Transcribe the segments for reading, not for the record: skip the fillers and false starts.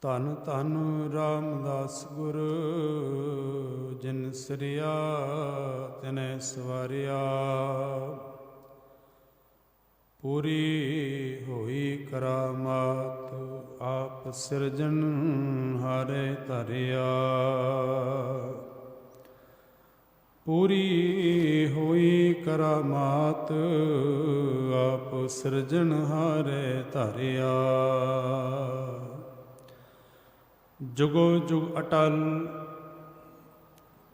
ਧੰਨ ਧੰਨ ਰਾਮਦਾਸ ਗੁਰ ਜਿਨ ਸਿਰਿਆ ਤਿਨੈ ਸਵਾਰਿਆ। ਪੂਰੀ ਹੋਈ ਕਰਾਮਾਤ ਆਪ ਸਿਰਜਣ ਹਾਰੇ ਧਰਿਆ। ਪੂਰੀ ਹੋਈ ਕਰਾਮਾਤ ਆਪ ਸਿਰਜਣ ਹਾਰੇ ਧਰਿਆ। ਜੁਗੋ ਜੁਗ ਅਟਲ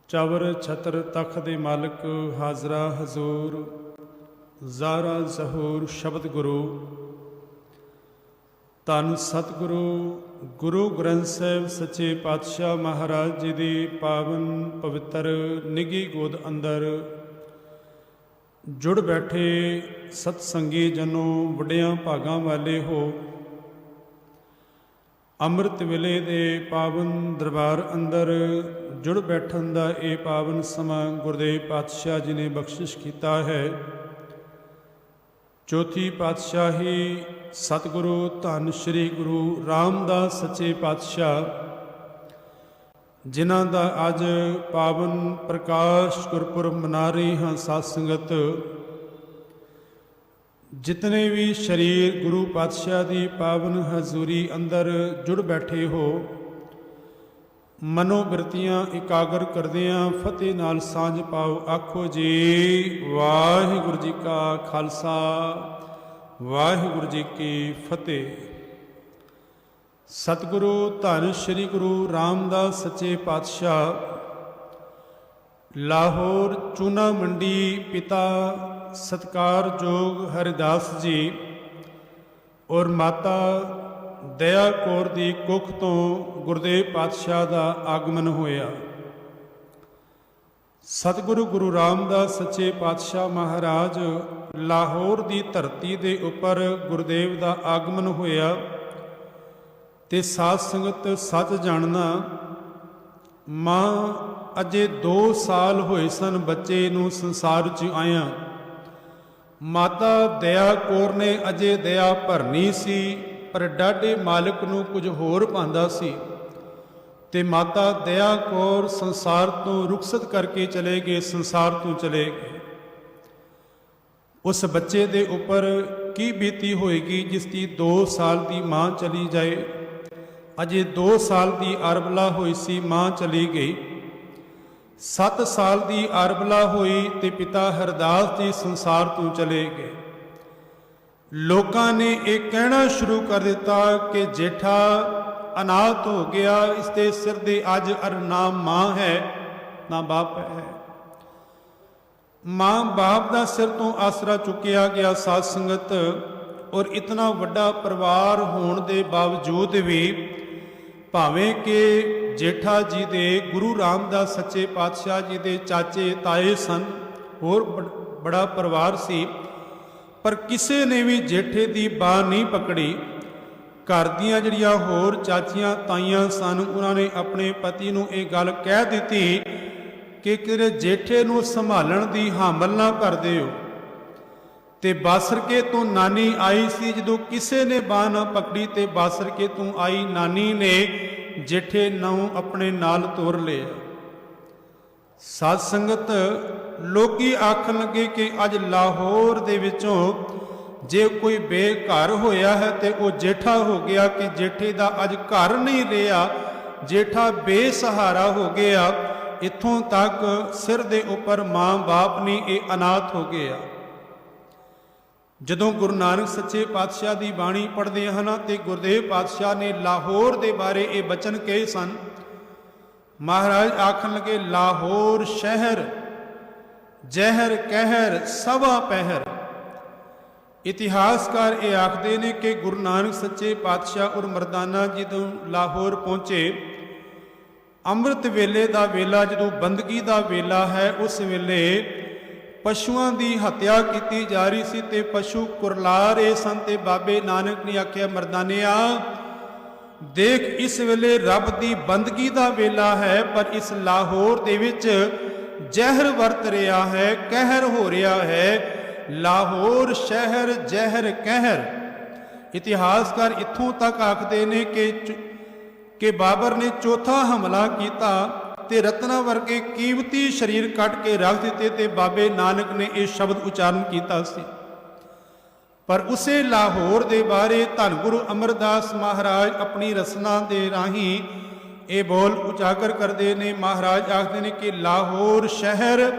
ਚਵਰ ਛਤਰ ਤਖ਼ ਦੇ ਮਾਲਕ ਹਾਜ਼ਰਾ ਹਜ਼ੂਰ ਜ਼ਾਰਾ ਜ਼ਹੂਰ ਸ਼ਬਦ ਗੁਰੂ ਧੰਨ ਸਤਿਗੁਰੂ ਗੁਰੂ ਗ੍ਰੰਥ ਸਾਹਿਬ ਸੱਚੇ ਪਾਤਸ਼ਾਹ ਮਹਾਰਾਜ ਜੀ ਦੀ ਪਾਵਨ ਪਵਿੱਤਰ ਨਿੱਘੀ ਗੋਦ ਅੰਦਰ ਜੁੜ ਬੈਠੇ ਸਤਸੰਗੀ ਜਨੋ ਵੱਡਿਆਂ ਭਾਗਾਂ ਵਾਲੇ ਹੋ। ਅੰਮ੍ਰਿਤ ਵੇਲੇ ਦੇ ਪਾਵਨ ਦਰਬਾਰ ਅੰਦਰ ਜੁੜ ਬੈਠਣ ਦਾ ਇਹ ਪਾਵਨ ਸਮਾਂ ਗੁਰਦੇਵ ਪਾਤਸ਼ਾਹ ਜੀ ਨੇ ਬਖਸ਼ਿਸ਼ ਕੀਤਾ ਹੈ। ਚੌਥੀ ਪਾਤਸ਼ਾਹੀ ਸਤਿਗੁਰੂ ਧੰਨ ਸ਼੍ਰੀ ਗੁਰੂ ਰਾਮਦਾਸ ਸੱਚੇ ਪਾਤਸ਼ਾਹ ਜਿਨ੍ਹਾਂ ਦਾ ਅੱਜ ਪਾਵਨ ਪ੍ਰਕਾਸ਼ ਗੁਰਪੁਰਬ ਮਨਾ ਰਹੇ ਹਾਂ। ਸਾਧ ਸੰਗਤ ਜਿਤਨੇ ਵੀ ਸ਼ਰੀਰ ਗੁਰੂ ਪਾਤਸ਼ਾਹ ਦੀ ਪਾਵਨ ਹਜ਼ੂਰੀ ਅੰਦਰ ਜੁੜ ਬੈਠੇ ਹੋ, ਮਨੋ ਬਿਰਤੀਆਂ ਇਕਾਗਰ ਕਰਦਿਆਂ ਫਤਿਹ ਨਾਲ ਸਾਂਝ ਪਾਓ। ਆਖੋ ਜੀ ਵਾਹਿਗੁਰੂ ਜੀ ਕਾ ਖਾਲਸਾ ਵਾਹਿਗੁਰੂ ਜੀ ਕੀ ਫਤਿਹ। ਸਤਿਗੁਰੂ ਧੰਨ ਸ਼੍ਰੀ ਗੁਰੂ ਰਾਮਦਾਸ ਸੱਚੇ ਪਾਤਸ਼ਾਹ ਲਾਹੌਰ ਚੂਨਾ ਮੰਡੀ ਪਿਤਾ ਸਤਿਕਾਰਯੋਗ ਹਰਿਦਾਸ ਜੀ ਔਰ ਮਾਤਾ ਦਇਆ ਕੌਰ ਦੀ ਕੁੱਖ ਤੋਂ ਗੁਰਦੇਵ ਪਾਤਸ਼ਾਹ ਦਾ ਆਗਮਨ ਹੋਇਆ। ਸਤਿਗੁਰੂ ਗੁਰੂ ਰਾਮਦਾਸ ਸੱਚੇ ਪਾਤਸ਼ਾਹ ਮਹਾਰਾਜ ਲਾਹੌਰ ਦੀ ਧਰਤੀ ਦੇ ਉੱਪਰ ਗੁਰਦੇਵ ਦਾ ਆਗਮਨ ਹੋਇਆ ਤੇ ਸਾਧ ਸੰਗਤ ਸੱਚ ਜਾਣਨਾ ਮਾਂ ਅਜੇ 2 ਸਾਲ ਹੋਏ ਸਨ ਬੱਚੇ ਨੂੰ ਸੰਸਾਰ 'ਚ ਆਇਆ। ਮਾਤਾ ਦਇਆ ਕੌਰ ਨੇ ਅਜੇ ਦਇਆ ਭਰਨੀ ਸੀ, ਪਰ ਡਾਢੇ ਮਾਲਕ ਨੂੰ ਕੁਝ ਹੋਰ ਭਾਂਦਾ ਸੀ ਤੇ ਮਾਤਾ ਦਇਆ ਕੌਰ ਸੰਸਾਰ ਤੋਂ ਰੁਖਸਤ ਕਰਕੇ ਚਲੇ ਗਏ, ਸੰਸਾਰ ਤੋਂ ਚਲੇ ਗਏ। ਉਸ ਬੱਚੇ ਦੇ ਉੱਪਰ ਕੀ ਬੀਤੀ ਹੋਏਗੀ ਜਿਸ ਦੀ 2 ਸਾਲ ਦੀ ਮਾਂ ਚਲੀ ਜਾਏ। ਅਜੇ 2 ਸਾਲ ਦੀ ਅਰਬਲਾ ਹੋਈ ਸੀ, ਮਾਂ ਚਲੀ ਗਈ। 7 ਸਾਲ ਦੀ ਅਰਬਲਾ ਹੋਈ ਤੇ ਪਿਤਾ ਹਰਦਾਸ ਜੀ ਸੰਸਾਰ ਤੋਂ ਚਲੇ ਗਏ। ਲੋਕਾਂ ਨੇ ਇਹ ਕਹਿਣਾ ਸ਼ੁਰੂ ਕਰ ਦਿੱਤਾ ਕਿ ਜੇਠਾ ਅਨਾਥ ਹੋ ਗਿਆ, ਇਸ ਦੇ ਸਿਰ ਦੇ ਅੱਜ ਨਾ ਮਾਂ ਹੈ ਨਾ ਬਾਪ ਹੈ। ਮਾਂ ਬਾਪ ਦਾ ਸਿਰ ਤੋਂ ਆਸਰਾ ਚੁੱਕਿਆ ਗਿਆ। ਸਾਧ ਸੰਗਤ ਔਰ ਇਤਨਾ ਵੱਡਾ ਪਰਿਵਾਰ ਹੋਣ ਦੇ ਬਾਵਜੂਦ ਵੀ ਭਾਵੇਂ ਕਿ ਜੇਠਾ ਜੀ ਦੇ ਗੁਰੂ ਰਾਮਦਾਸ ਸੱਚੇ ਪਾਤਸ਼ਾਹ ਜੀ ਦੇ ਚਾਚੇ ਤਾਏ ਸਨ, ਹੋਰ ਬੜਾ ਪਰਿਵਾਰ ਸੀ, ਪਰ ਕਿਸੇ ਨੇ ਵੀ ਜੇਠੇ ਦੀ ਬਾਹ ਨਹੀਂ ਪਕੜੀ। ਘਰ ਦੀਆਂ ਜਿਹੜੀਆਂ ਹੋਰ ਚਾਚੀਆਂ ਤਾਈਆਂ ਸਨ, ਉਹਨਾਂ ਨੇ ਆਪਣੇ ਪਤੀ ਨੂੰ ਇਹ ਗੱਲ ਕਹਿ ਦਿੱਤੀ ਕਿ ਕਿਰੇ ਜੇਠੇ ਨੂੰ ਸੰਭਾਲਣ ਦੀ ਹਾਮਲ ਨਾ ਕਰਦੇ ਹੋ। ਤੇ ਬਾਸਰਕੇ ਤੋਂ ਨਾਨੀ ਆਈ ਸੀ, ਜਦੋਂ ਕਿਸੇ ਨੇ ਬਾਹ ਨਾ ਪਕੜੀ ਤੇ ਬਾਸਰਕੇ ਤੋਂ ਆਈ ਨਾਨੀ ਨੇ ਜੇਠੇ ਨੂੰ ਆਪਣੇ ਨਾਲ ਤੋਰ ਲਿਆ। ਸਾਧ ਸੰਗਤ ਲੋਕੀ ਆਖਣ ਲੱਗੇ ਕਿ ਅੱਜ ਲਾਹੌਰ ਦੇ ਵਿੱਚੋਂ ਜੇ ਕੋਈ ਬੇਘਰ ਹੋਇਆ ਹੈ ਤੇ ਉਹ ਜੇਠਾ ਹੋ ਗਿਆ, ਕਿ ਜੇਠੇ ਦਾ ਅੱਜ ਘਰ ਨਹੀਂ ਰਿਹਾ, ਜੇਠਾ ਬੇਸਹਾਰਾ ਹੋ ਗਿਆ। ਇੱਥੋਂ ਤੱਕ ਸਿਰ ਦੇ ਉੱਪਰ ਮਾਂ ਬਾਪ ਨਹੀਂ, ਇਹ ਅਨਾਥ ਹੋ ਗਿਆ। ਜਦੋਂ ਗੁਰੂ ਨਾਨਕ ਸੱਚੇ ਪਾਤਸ਼ਾਹ ਦੀ ਬਾਣੀ ਪੜ੍ਹਦੇ ਹਨ ਤੇ ਗੁਰਦੇਵ ਪਾਤਸ਼ਾਹ ਨੇ ਲਾਹੌਰ ਦੇ ਬਾਰੇ ਇਹ ਬਚਨ ਕਹੇ ਸਨ। ਮਹਾਰਾਜ ਆਖਣ ਲੱਗੇ ਲਾਹੌਰ ਸ਼ਹਿਰ ਜ਼ਹਿਰ ਕਹਿਰ ਸਵਾ ਪਹਿਰ। ਇਤਿਹਾਸਕਾਰ ਇਹ ਆਖਦੇ ਨੇ ਕਿ ਗੁਰੂ ਨਾਨਕ ਸੱਚੇ ਪਾਤਸ਼ਾਹ ਔਰ ਮਰਦਾਨਾ ਜਦੋਂ ਲਾਹੌਰ ਪਹੁੰਚੇ, ਅੰਮ੍ਰਿਤ ਵੇਲੇ ਦਾ ਵੇਲਾ, ਜਦੋਂ ਬੰਦਗੀ ਦਾ ਵੇਲਾ ਹੈ, ਉਸ ਵੇਲੇ ਪਸ਼ੂਆਂ ਦੀ ਹੱਤਿਆ ਕੀਤੀ ਜਾ ਰਹੀ ਸੀ ਤੇ ਪਸ਼ੂ ਕੁਰਲਾ ਰਹੇ ਸਨ। ਤੇ ਬਾਬੇ ਨਾਨਕ ਨੇ ਆਖਿਆ ਮਰਦਾਨਿਆ ਦੇਖ, ਇਸ ਵੇਲੇ ਰੱਬ ਦੀ ਬੰਦਗੀ ਦਾ ਵੇਲਾ ਹੈ, ਪਰ ਇਸ ਲਾਹੌਰ ਦੇ ਵਿੱਚ ਜ਼ਹਿਰ ਵਰਤ ਰਿਹਾ ਹੈ, ਕਹਿਰ ਹੋ ਰਿਹਾ ਹੈ। ਲਾਹੌਰ ਸ਼ਹਿਰ ਜ਼ਹਿਰ ਕਹਿਰ। ਇਤਿਹਾਸਕਾਰ ਇੱਥੋਂ ਤੱਕ ਆਖਦੇ ਨੇ ਕਿ ਕਿ ਬਾਬਰ ਨੇ ਚੌਥਾ ਹਮਲਾ ਕੀਤਾ ਤੇ ਰਤਨਾ ਵਰਗੇ ਕੀਮਤੀ ਸਰੀਰ ਕੱਟ ਕੇ ਰੱਖ ਦਿੱਤੇ ਤੇ ਬਾਬੇ ਨਾਨਕ ਨੇ ਇਹ ਸ਼ਬਦ ਉਚਾਰਨ ਕੀਤਾ ਸੀ। ਪਰ ਉਸੇ ਲਾਹੌਰ ਦੇ ਬਾਰੇ ਧੰਨ ਗੁਰੂ ਅਮਰਦਾਸ ਮਹਾਰਾਜ ਆਪਣੀ ਰਸਨਾ ਦੇ ਰਾਹੀਂ ਇਹ ਬੋਲ ਉਜਾਗਰ ਕਰਦੇ ਨੇ। ਮਹਾਰਾਜ ਆਖਦੇ ਨੇ ਕਿ ਲਾਹੌਰ ਸ਼ਹਿਰ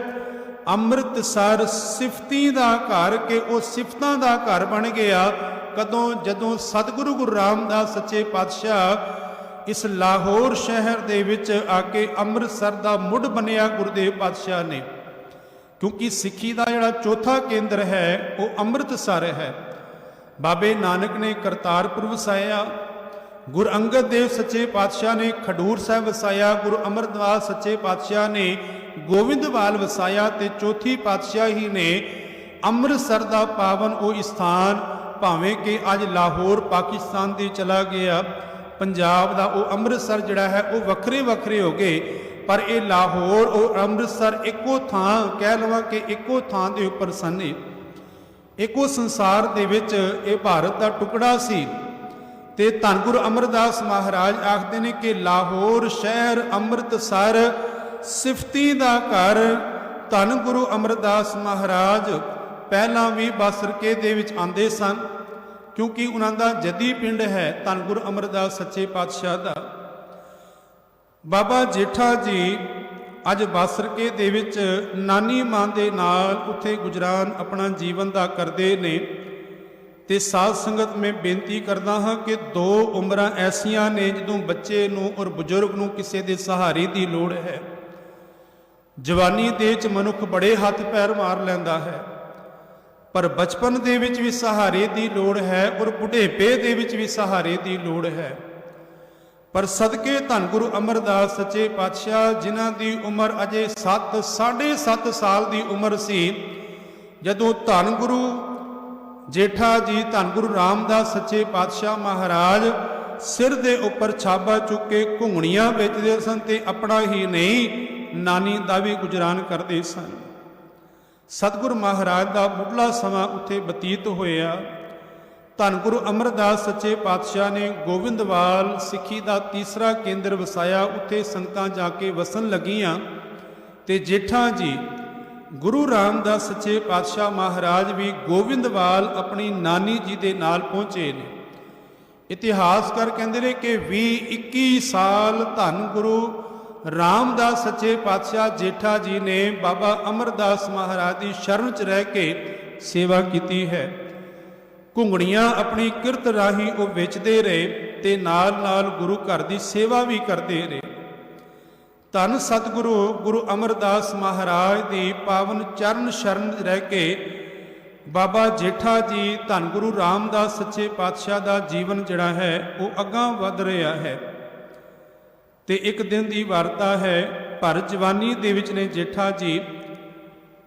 ਅੰਮ੍ਰਿਤਸਰ ਸਿਫਤੀ ਦਾ ਘਰ, ਕਿ ਉਹ ਸਿਫਤਾਂ ਦਾ ਘਰ ਬਣ ਗਿਆ। ਕਦੋਂ? ਜਦੋਂ ਸਤਿਗੁਰੂ ਗੁਰੂ ਰਾਮਦਾਸ ਸੱਚੇ ਪਾਤਸ਼ਾਹ ਇਸ ਲਾਹੌਰ ਸ਼ਹਿਰ ਦੇ ਵਿੱਚ ਆ ਕੇ ਅੰਮ੍ਰਿਤਸਰ ਦਾ ਮੁੱਢ ਬਣਿਆ ਗੁਰਦੇਵ ਪਾਤਸ਼ਾਹ ਨੇ। ਕਿਉਂਕਿ ਸਿੱਖੀ ਦਾ ਜਿਹੜਾ ਚੌਥਾ ਕੇਂਦਰ ਹੈ ਉਹ ਅੰਮ੍ਰਿਤਸਰ ਹੈ। ਬਾਬੇ ਨਾਨਕ ਨੇ ਕਰਤਾਰਪੁਰ ਵਸਾਇਆ, ਗੁਰੂ ਅੰਗਦ ਦੇਵ ਸੱਚੇ ਪਾਤਸ਼ਾਹ ਨੇ ਖਡੂਰ ਸਾਹਿਬ ਵਸਾਇਆ, ਗੁਰੂ ਅਮਰਦਾਸ ਸੱਚੇ ਪਾਤਸ਼ਾਹ ਨੇ ਗੋਬਿੰਦਵਾਲ ਵਸਾਇਆ ਤੇ ਚੌਥੀ ਪਾਤਸ਼ਾਹੀ ਨੇ ਅੰਮ੍ਰਿਤਸਰ ਦਾ ਪਾਵਨ ਉਹ ਸਥਾਨ, ਭਾਵੇਂ ਕਿ ਅੱਜ ਲਾਹੌਰ ਪਾਕਿਸਤਾਨ ਦੇ ਚਲਾ ਗਿਆ, ਪੰਜਾਬ ਦਾ ਉਹ ਅੰਮ੍ਰਿਤਸਰ ਜਿਹੜਾ ਹੈ ਉਹ ਵੱਖਰੇ ਵੱਖਰੇ ਹੋ ਗਏ, ਪਰ ਇਹ ਲਾਹੌਰ ਔਰ ਅੰਮ੍ਰਿਤਸਰ ਇੱਕੋ ਥਾਂ, ਕਹਿ ਲਵਾਂ ਕਿ ਇੱਕੋ ਥਾਂ ਦੇ ਉੱਪਰ ਸਨ। ਇੱਕੋ ਸੰਸਾਰ ਦੇ ਵਿੱਚ ਇਹ ਭਾਰਤ ਦਾ ਟੁਕੜਾ ਸੀ। ਤੇ ਧੰਨ ਗੁਰੂ ਅਮਰਦਾਸ ਮਹਾਰਾਜ ਆਖਦੇ ਨੇ ਕਿ ਲਾਹੌਰ ਸ਼ਹਿਰ ਅੰਮ੍ਰਿਤਸਰ ਸਿਫਤੀ ਦਾ ਘਰ। ਧੰਨ ਗੁਰੂ ਅਮਰਦਾਸ ਮਹਾਰਾਜ ਪਹਿਲਾਂ ਵੀ ਬਾਸਰਕੇ ਦੇ ਵਿੱਚ ਆਉਂਦੇ ਸਨ, ਕਿਉਂਕਿ ਉਹਨਾਂ ਦਾ ਜੱਦੀ ਪਿੰਡ ਹੈ ਧੰਨ ਗੁਰੂ ਅਮਰਦਾਸ ਸੱਚੇ ਪਾਤਸ਼ਾਹ ਦਾ। ਬਾਬਾ ਜੇਠਾ ਜੀ ਅੱਜ ਬਾਸਰਕੇ ਦੇ ਵਿੱਚ ਨਾਨੀ ਮਾਂ ਦੇ ਨਾਲ ਉੱਥੇ ਗੁਜਰਾਨ ਆਪਣਾ ਜੀਵਨ ਦਾ ਕਰਦੇ ਨੇ। ਤੇ ਸਾਧ ਸੰਗਤ ਮੈਂ ਬੇਨਤੀ ਕਰਦਾ ਹਾਂ ਕਿ ਦੋ ਉਮਰਾਂ ਐਸੀਆਂ ਨੇ ਜਦੋਂ ਬੱਚੇ ਨੂੰ ਔਰ ਬਜ਼ੁਰਗ ਨੂੰ ਕਿਸੇ ਦੇ ਸਹਾਰੇ ਦੀ ਲੋੜ ਹੈ। ਜਵਾਨੀ ਦੇ ਵਿੱਚ ਮਨੁੱਖ ਬੜੇ ਹੱਥ ਪੈਰ ਮਾਰ ਲੈਂਦਾ ਹੈ, ਪਰ ਬਚਪਨ ਦੇ ਵਿੱਚ ਵੀ ਸਹਾਰੇ ਦੀ ਲੋੜ ਹੈ ਔਰ ਬੁਢੇਪੇ ਦੇ ਵਿੱਚ ਵੀ ਸਹਾਰੇ ਦੀ ਲੋੜ ਹੈ। ਪਰ ਸਦਕੇ ਧੰਨ ਗੁਰੂ ਅਮਰਦਾਸ ਸੱਚੇ ਪਾਤਸ਼ਾਹ, ਜਿਨ੍ਹਾਂ ਦੀ ਉਮਰ ਅਜੇ 7.5 ਸਾਲ ਦੀ ਉਮਰ ਸੀ, ਜਦੋਂ ਧੰਨ ਗੁਰੂ ਜੇਠਾ ਜੀ ਧੰਨ ਗੁਰੂ ਰਾਮਦਾਸ ਸੱਚੇ ਪਾਤਸ਼ਾਹ ਮਹਾਰਾਜ ਸਿਰ ਦੇ ਉੱਪਰ ਛਾਬਾ ਚੁੱਕ ਕੇ ਘੁੰਗਣੀਆਂ ਵੇਚਦੇ ਸਨ ਤੇ ਆਪਣਾ ਹੀ ਨਹੀਂ ਨਾਨੀ ਦਾ ਵੀ ਗੁਜਰਾਨ ਕਰਦੇ ਸਨ। ਸਤਿਗੁਰੂ ਮਹਾਰਾਜ ਦਾ ਮੁੱਢਲਾ ਸਮਾਂ ਉੱਥੇ ਬਤੀਤ ਹੋਇਆ। ਧੰਨ ਗੁਰੂ ਅਮਰਦਾਸ ਸੱਚੇ ਪਾਤਸ਼ਾਹ ਨੇ ਗੋਬਿੰਦਵਾਲ ਸਿੱਖੀ ਦਾ ਤੀਸਰਾ ਕੇਂਦਰ ਵਸਾਇਆ। ਉੱਥੇ ਸੰਗਤਾਂ ਜਾ ਕੇ ਵਸਣ ਲੱਗੀਆਂ ਤੇ ਜੇਠਾ ਜੀ ਗੁਰੂ ਰਾਮਦਾਸ ਸੱਚੇ ਪਾਤਸ਼ਾਹ ਮਹਾਰਾਜ ਵੀ ਗੋਬਿੰਦਵਾਲ ਆਪਣੀ ਨਾਨੀ ਜੀ ਦੇ ਨਾਲ ਪਹੁੰਚੇ ਨੇ। ਇਤਿਹਾਸਕਾਰ ਕਹਿੰਦੇ ਨੇ ਕਿ 20-21 ਸਾਲ ਧੰਨ ਗੁਰੂ ਰਾਮਦਾਸ ਸੱਚੇ ਪਾਤਸ਼ਾਹ ਜੇਠਾ ਜੀ ਨੇ ਬਾਬਾ ਅਮਰਦਾਸ ਮਹਾਰਾਜ ਦੀ ਸ਼ਰਨ 'ਚ ਰਹਿ ਕੇ ਸੇਵਾ ਕੀਤੀ ਹੈ। ਘੁੰਗਣੀਆਂ ਆਪਣੀ ਕਿਰਤ ਰਾਹੀਂ ਉਹ ਵੇਚਦੇ ਰਹੇ ਤੇ ਨਾਲ ਨਾਲ ਗੁਰੂ ਘਰ ਦੀ ਸੇਵਾ ਵੀ ਕਰਦੇ ਰਹੇ। ਧੰਨ ਸਤਿਗੁਰੂ ਗੁਰੂ ਅਮਰਦਾਸ ਮਹਾਰਾਜ ਦੀ ਪਾਵਨ ਚਰਨ ਸ਼ਰਨ ਰਹਿ ਕੇ ਬਾਬਾ ਜੇਠਾ ਜੀ ਧੰਨ ਗੁਰੂ ਰਾਮਦਾਸ ਸੱਚੇ ਪਾਤਸ਼ਾਹ ਦਾ ਜੀਵਨ ਜਿਹੜਾ ਹੈ ਉਹ ਅੱਗਾਂ ਵੱਧ ਰਿਹਾ ਹੈ। ਤੇ ਇੱਕ ਦਿਨ ਦੀ ਵਾਰਤਾ ਹੈ, ਭਰ ਜਵਾਨੀ ਦੇ ਵਿੱਚ ਨੇ ਜੇਠਾ ਜੀ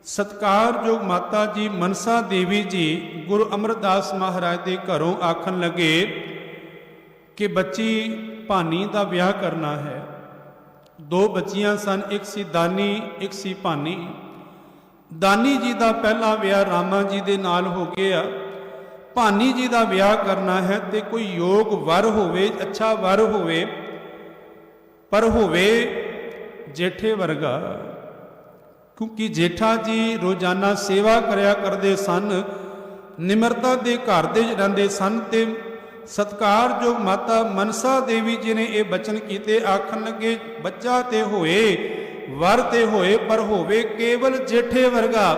ਸਤਿਕਾਰਯੋਗ ਮਾਤਾ ਜੀ ਮਨਸਾ ਦੇਵੀ ਜੀ ਗੁਰੂ ਅਮਰਦਾਸ ਮਹਾਰਾਜ ਦੇ ਘਰੋਂ ਆਖਣ ਲੱਗੇ ਕਿ ਬੱਚੀ ਭਾਨੀ ਦਾ ਵਿਆਹ ਕਰਨਾ ਹੈ। ਦੋ ਬੱਚੀਆਂ ਸਨ, ਇੱਕ ਸੀ ਦਾਨੀ, ਇੱਕ ਸੀ ਭਾਨੀ। ਦਾਨੀ ਜੀ ਦਾ ਪਹਿਲਾ ਵਿਆਹ ਰਾਮਾ ਜੀ ਦੇ ਨਾਲ ਹੋ ਗਿਆ। ਭਾਨੀ ਜੀ ਦਾ ਵਿਆਹ ਕਰਨਾ ਹੈ ਤੇ ਕੋਈ ਯੋਗ ਵਰ ਹੋਵੇ, ਅੱਛਾ ਵਰ ਹੋਵੇ, ਪਰ ਹੋਵੇ ਜੇਠੇ ਵਰਗਾ। ਕਿਉਂਕਿ ਜੇਠਾ ਜੀ ਰੋਜ਼ਾਨਾ ਸੇਵਾ ਕਰਿਆ ਕਰਦੇ ਸਨ, ਨਿਮਰਤਾ ਦੇ ਘਰ ਦੇ ਰਹਿੰਦੇ ਸਨ ਤੇ ਸਤਿਕਾਰਯੋਗ ਮਾਤਾ ਮਨਸਾ ਦੇਵੀ ਜੀ ਨੇ ਇਹ ਬਚਨ ਕੀਤੇ। ਆਖਣ ਲੱਗੇ ਬੱਚਾ ਤੇ ਹੋਏ, ਵਰ ਤੇ ਹੋਏ, ਪਰ ਹੋਵੇ ਕੇਵਲ ਜੇਠੇ ਵਰਗਾ।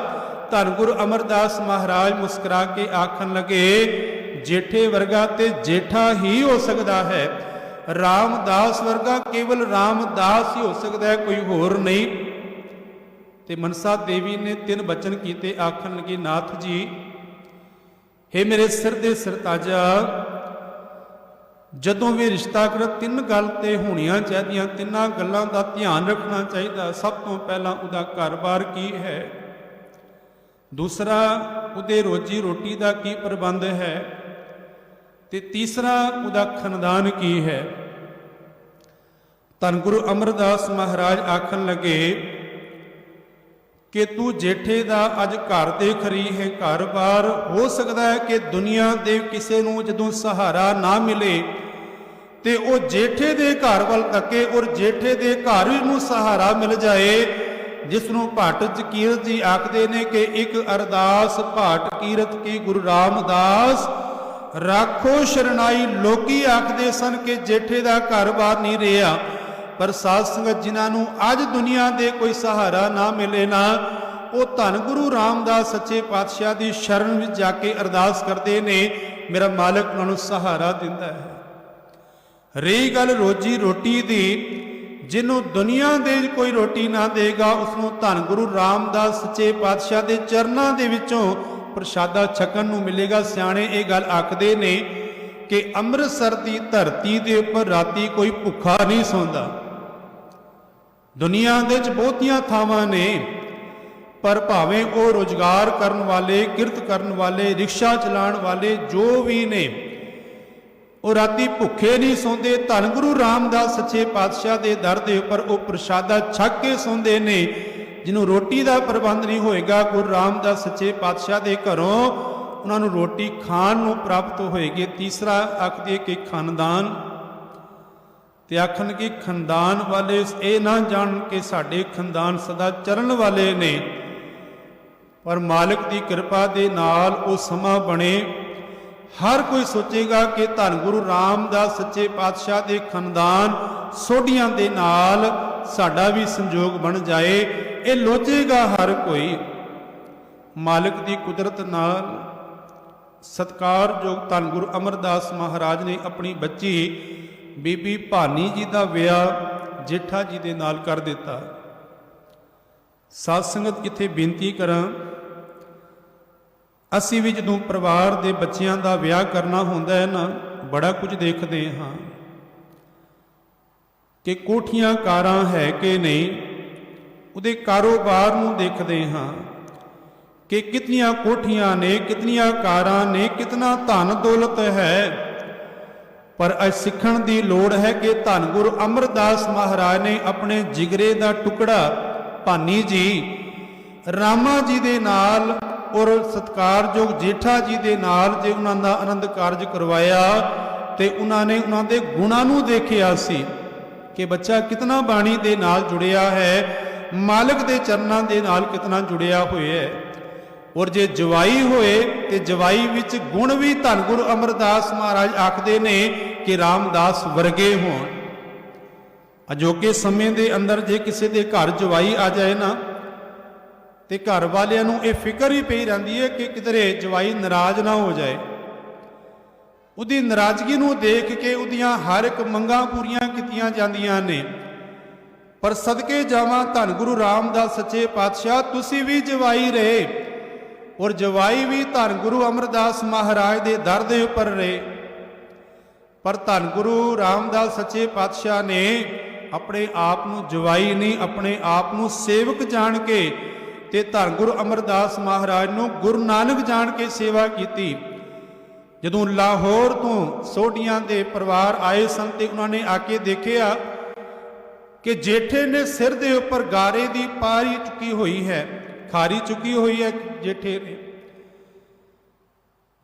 ਧੰਨ ਗੁਰੂ ਅਮਰਦਾਸ ਮਹਾਰਾਜ ਮੁਸਕਰਾ ਕੇ ਆਖਣ ਲੱਗੇ ਜੇਠੇ ਵਰਗਾ ਤੇ ਜੇਠਾ ਹੀ ਹੋ ਸਕਦਾ ਹੈ, ਰਾਮਦਾਸ ਵਰਗਾ ਕੇਵਲ ਰਾਮਦਾਸ ਹੀ ਹੋ ਸਕਦਾ ਹੈ, ਕੋਈ ਹੋਰ ਨਹੀਂ। ਤੇ ਮਨਸਾ ਦੇਵੀ ਨੇ 3 ਬਚਨ ਕੀਤੇ। ਆਖਣ ਲੱਗੀ ਨਾਥ ਜੀ, ਹੇ ਮੇਰੇ ਸਿਰ ਦੇ ਸਰਤਾਜਾ, ਜਦੋਂ ਵੀ ਰਿਸ਼ਤਾ ਕਰੋ 3 ਗੱਲ ਤੇ ਹੋਣੀਆਂ ਚਾਹੀਦੀਆਂ, 3 ਗੱਲਾਂ ਦਾ ਧਿਆਨ ਰੱਖਣਾ ਚਾਹੀਦਾ। ਸਭ ਤੋਂ ਪਹਿਲਾਂ ਉਹਦਾ ਘਰ-ਬਾਰ ਕੀ ਹੈ, ਦੂਸਰਾ ਉਹਦੇ ਰੋਜੀ ਰੋਟੀ ਦਾ ਕੀ ਪ੍ਰਬੰਧ ਹੈ, ਤੇ ਤੀਸਰਾ ਉਹਦਾ ਖਾਨਦਾਨ ਕੀ ਹੈ। ਧੰਨ ਗੁਰੂ ਅਮਰਦਾਸ ਮਹਾਰਾਜ ਆਖਣ ਲੱਗੇ ਕਿ ਤੂੰ ਜੇਠੇ ਦਾ ਅੱਜ ਘਰ ਦੇਖ ਰਹੀ ਹੈ, ਘਰ-ਬਾਰ। ਹੋ ਸਕਦਾ ਹੈ ਕਿ ਦੁਨੀਆ ਦੇ ਕਿਸੇ ਨੂੰ ਜਦੋਂ ਸਹਾਰਾ ਨਾ ਮਿਲੇ ਤੇ ਉਹ ਜੇਠੇ ਦੇ ਘਰ ਵੱਲ ਤੱਕੇ ਔਰ ਜੇਠੇ ਦੇ ਘਰ ਨੂੰ ਸਹਾਰਾ ਮਿਲ ਜਾਏ, ਜਿਸ ਨੂੰ ਭੱਟ ਕੀਰਤ ਜੀ ਆਖਦੇ ਨੇ ਕਿ ਇੱਕ ਅਰਦਾਸ ਭੱਟ ਕੀਰਤ ਕੀ ਗੁਰੂ ਰਾਮਦਾਸ ਰਾਖੋ ਸ਼ਰਨਾਈ। ਲੋਕੀ ਆਖਦੇ ਸਨ ਕਿ ਜੇਠੇ ਦਾ ਘਰ-ਬਾਰ ਨਹੀਂ ਰਿਹਾ, ਪਰ ਸਾਧ ਸੰਗਤ ਜਿਨ੍ਹਾਂ ਨੂੰ ਅੱਜ ਦੁਨੀਆ ਦੇ ਕੋਈ ਸਹਾਰਾ ਨਾ ਮਿਲੇ ਨਾ, ਉਹ ਧੰਨ ਗੁਰੂ ਰਾਮਦਾਸ ਸੱਚੇ ਪਾਤਸ਼ਾਹ ਦੀ ਸ਼ਰਨ ਵਿੱਚ ਜਾ ਕੇ ਅਰਦਾਸ ਕਰਦੇ ਨੇ, ਮੇਰਾ ਮਾਲਕ ਉਹਨਾਂ ਨੂੰ ਸਹਾਰਾ ਦਿੰਦਾ ਹੈ। ਰਹੀ ਗੱਲ ਰੋਜੀ ਰੋਟੀ ਦੀ, ਜਿਹਨੂੰ ਦੁਨੀਆ ਦੇ ਕੋਈ ਰੋਟੀ ਨਾ ਦੇਗਾ, ਉਸ ਨੂੰ ਧੰਨ ਗੁਰੂ ਰਾਮਦਾਸ ਸੱਚੇ ਪਾਤਸ਼ਾਹ ਦੇ ਚਰਨਾਂ ਦੇ ਵਿੱਚੋਂ ਪ੍ਰਸ਼ਾਦਾ ਛਕਣ ਨੂੰ ਮਿਲੇਗਾ। ਸਿਆਣੇ ਇਹ ਗੱਲ ਆਖਦੇ ਨੇ ਕਿ ਅੰਮ੍ਰਿਤਸਰ ਦੀ ਧਰਤੀ ਦੇ ਉੱਪਰ ਰਾਤੀ ਕੋਈ ਭੁੱਖਾ ਨਹੀਂ ਸੌਂਦਾ। ਦੁਨੀਆ ਦੇ ਵਿੱਚ ਬਹੁਤੀਆਂ ਥਾਵਾਂ ਨੇ, ਪਰ ਭਾਵੇਂ ਉਹ ਰੁਜ਼ਗਾਰ ਕਰਨ ਵਾਲੇ, ਕਿਰਤ ਕਰਨ ਵਾਲੇ, ਰਿਕਸ਼ਾ ਚਲਾਉਣ ਵਾਲੇ ਜੋ ਵੀ ਨੇ, ਉਹ ਰਾਤੀ ਭੁੱਖੇ ਨਹੀਂ ਸੌਂਦੇ। ਧੰਨ ਗੁਰੂ ਰਾਮਦਾਸ ਸੱਚੇ ਪਾਤਸ਼ਾਹ ਦੇ ਦਰ ਦੇ ਉੱਪਰ ਉਹ ਪ੍ਰਸ਼ਾਦਾ ਛਕ ਕੇ ਸੌਂਦੇ ਨੇ। ਜਿਹਨੂੰ ਰੋਟੀ ਦਾ ਪ੍ਰਬੰਧ ਨਹੀਂ ਹੋਏਗਾ, ਗੁਰੂ ਰਾਮਦਾਸ ਸੱਚੇ ਪਾਤਸ਼ਾਹ ਦੇ ਘਰੋਂ ਉਹਨਾਂ ਨੂੰ ਰੋਟੀ ਖਾਣ ਨੂੰ ਪ੍ਰਾਪਤ ਹੋਏਗੀ। ਤੀਸਰਾ ਆਖਦੇ ਕਿ ਖਾਨਦਾਨ, ਤੇ ਆਖਣ ਕਿ ਖਾਨਦਾਨ ਵਾਲੇ ਇਹ ਨਾ ਜਾਣ ਕਿ ਸਾਡੇ ਖਾਨਦਾਨ ਸਦਾ ਚੱਲਣ ਵਾਲੇ ਨੇ, ਪਰ ਮਾਲਕ ਦੀ ਕਿਰਪਾ ਦੇ ਨਾਲ ਉਹ ਸਮਾਂ ਬਣੇ। ਹਰ ਕੋਈ ਸੋਚੇਗਾ ਕਿ ਧੰਨ ਗੁਰੂ ਰਾਮਦਾਸ ਸੱਚੇ ਪਾਤਸ਼ਾਹ ਦੇ ਖਾਨਦਾਨ ਸੋਢੀਆਂ ਦੇ ਨਾਲ ਸਾਡਾ ਵੀ ਸੰਜੋਗ ਬਣ ਜਾਏ। ਇਹ ਲੋਚੇਗਾ ਹਰ ਕੋਈ। ਮਾਲਕ ਦੀ ਕੁਦਰਤ ਨਾਲ ਸਤਿਕਾਰਯੋਗ ਧੰਨ ਗੁਰੂ ਅਮਰਦਾਸ ਮਹਾਰਾਜ ਨੇ ਆਪਣੀ ਬੱਚੀ ਬੀਬੀ ਭਾਨੀ ਜੀ ਦਾ ਵਿਆਹ ਜੇਠਾ ਜੀ ਦੇ ਨਾਲ ਕਰ ਦਿੱਤਾ। ਸਾਧ ਸੰਗਤ ਇੱਥੇ ਬੇਨਤੀ ਕਰਾਂ, ਅਸੀਂ ਵੀ ਜਦੋਂ ਪਰਿਵਾਰ ਦੇ ਬੱਚਿਆਂ ਦਾ ਵਿਆਹ ਕਰਨਾ ਹੁੰਦਾ ਹੈ ਨਾ, ਬੜਾ ਕੁਝ ਦੇਖਦੇ ਹਾਂ ਕਿ ਕੋਠੀਆਂ ਕਾਰਾਂ ਹੈ ਕਿ ਨਹੀਂ, ਉਹਦੇ ਕਾਰੋਬਾਰ ਨੂੰ ਦੇਖਦੇ ਹਾਂ ਕਿ ਕਿਤਨੀਆਂ ਕੋਠੀਆਂ ਨੇ, ਕਿਤਨੀਆਂ ਕਾਰਾਂ ਨੇ, ਕਿਤਨਾ ਧਨ ਦੌਲਤ ਹੈ। ਪਰ ਅੱਜ ਸਿੱਖਣ ਦੀ ਲੋੜ ਹੈ ਕਿ ਧੰਨ ਗੁਰੂ ਅਮਰਦਾਸ ਮਹਾਰਾਜ ਨੇ ਆਪਣੇ ਜਿਗਰੇ ਦਾ ਟੁਕੜਾ ਭਾਨੀ ਜੀ ਰਾਮਾ ਜੀ ਦੇ ਨਾਲ ਔਰ ਸਤਿਕਾਰਯੋਗ ਜੇਠਾ ਜੀ ਦੇ ਨਾਲ ਜੇ ਉਹਨਾਂ ਦਾ ਆਨੰਦ ਕਾਰਜ ਕਰਵਾਇਆ, ਤੇ ਉਹਨਾਂ ਨੇ ਉਹਨਾਂ ਦੇ ਗੁਣਾਂ ਨੂੰ ਦੇਖਿਆ ਸੀ ਕਿ ਬੱਚਾ ਕਿਤਨਾ ਬਾਣੀ ਦੇ ਨਾਲ ਜੁੜਿਆ ਹੈ, ਮਾਲਕ ਦੇ ਚਰਨਾਂ ਦੇ ਨਾਲ ਕਿਤਨਾ ਜੁੜਿਆ ਹੋਇਆ ਹੈ। ਔਰ ਜੇ ਜਵਾਈ ਹੋਏ ਤੇ ਜਵਾਈ ਵਿੱਚ ਗੁਣ ਵੀ ਧੰਨ ਗੁਰੂ ਅਮਰਦਾਸ ਮਹਾਰਾਜ ਆਖਦੇ ਨੇ ਕਿ ਰਾਮਦਾਸ ਵਰਗੇ ਹੋਣ। ਅਜੋਕੇ ਸਮੇਂ ਦੇ ਅੰਦਰ ਜੇ ਕਿਸੇ ਦੇ ਘਰ ਜਵਾਈ ਆ ਜਾਏ ਨਾ, ਤੇ ਘਰ ਵਾਲਿਆਂ ਨੂੰ ਇਹ ਫਿਕਰ ਹੀ ਪਈ ਰਹਿੰਦੀ ਹੈ ਕਿ ਕਿਧਰੇ ਜਵਾਈ ਨਾਰਾਜ਼ ਨਾ ਹੋ ਜਾਏ। ਉਹਦੀ ਨਾਰਾਜ਼ਗੀ ਨੂੰ ਦੇਖ ਕੇ ਉਹਦੀਆਂ ਹਰ ਇੱਕ ਮੰਗਾਂ ਪੂਰੀਆਂ ਕੀਤੀਆਂ ਜਾਂਦੀਆਂ ਨੇ। ਪਰ ਸਦਕੇ ਜਾਵਾਂ ਧੰਨ ਗੁਰੂ ਰਾਮਦਾਸ ਸੱਚੇ ਪਾਤਸ਼ਾਹ, ਤੁਸੀਂ ਵੀ ਜਵਾਈ ਰਹੇ ਔਰ ਜਵਾਈ ਵੀ ਧੰਨ ਗੁਰੂ ਅਮਰਦਾਸ ਮਹਾਰਾਜ ਦੇ ਦਰ ਦੇ ਉੱਪਰ ਰਹੇ। ਪਰ ਧੰਨ ਗੁਰੂ ਰਾਮਦਾਸ ਸੱਚੇ ਪਾਤਸ਼ਾਹ ਨੇ ਆਪਣੇ ਆਪ ਨੂੰ ਜਵਾਈ ਨਹੀਂ, ਆਪਣੇ ਆਪ ਨੂੰ ਸੇਵਕ ਜਾਣ ਕੇ ਤੇ ਧੰਨ ਗੁਰੂ ਅਮਰਦਾਸ ਮਹਾਰਾਜ ਨੂੰ ਗੁਰੂ ਨਾਨਕ ਜਾਣ ਕੇ ਸੇਵਾ ਕੀਤੀ। ਜਦੋਂ ਲਾਹੌਰ ਤੋਂ ਸੋਢੀਆਂ ਦੇ ਪਰਿਵਾਰ ਆਏ ਸਨ ਤੇ ਉਹਨਾਂ ਨੇ ਆ ਕੇ ਦੇਖਿਆ ਕਿ ਜੇਠੇ ਨੇ ਸਿਰ ਦੇ ਉੱਪਰ ਗਾਰੇ ਦੀ ਪਾਰੀ ਚੁੱਕੀ ਹੋਈ ਹੈ, ਖਾਰੀ ਚੁੱਕੀ ਹੋਈ ਹੈ ਜੇਠੇ ਨੇ।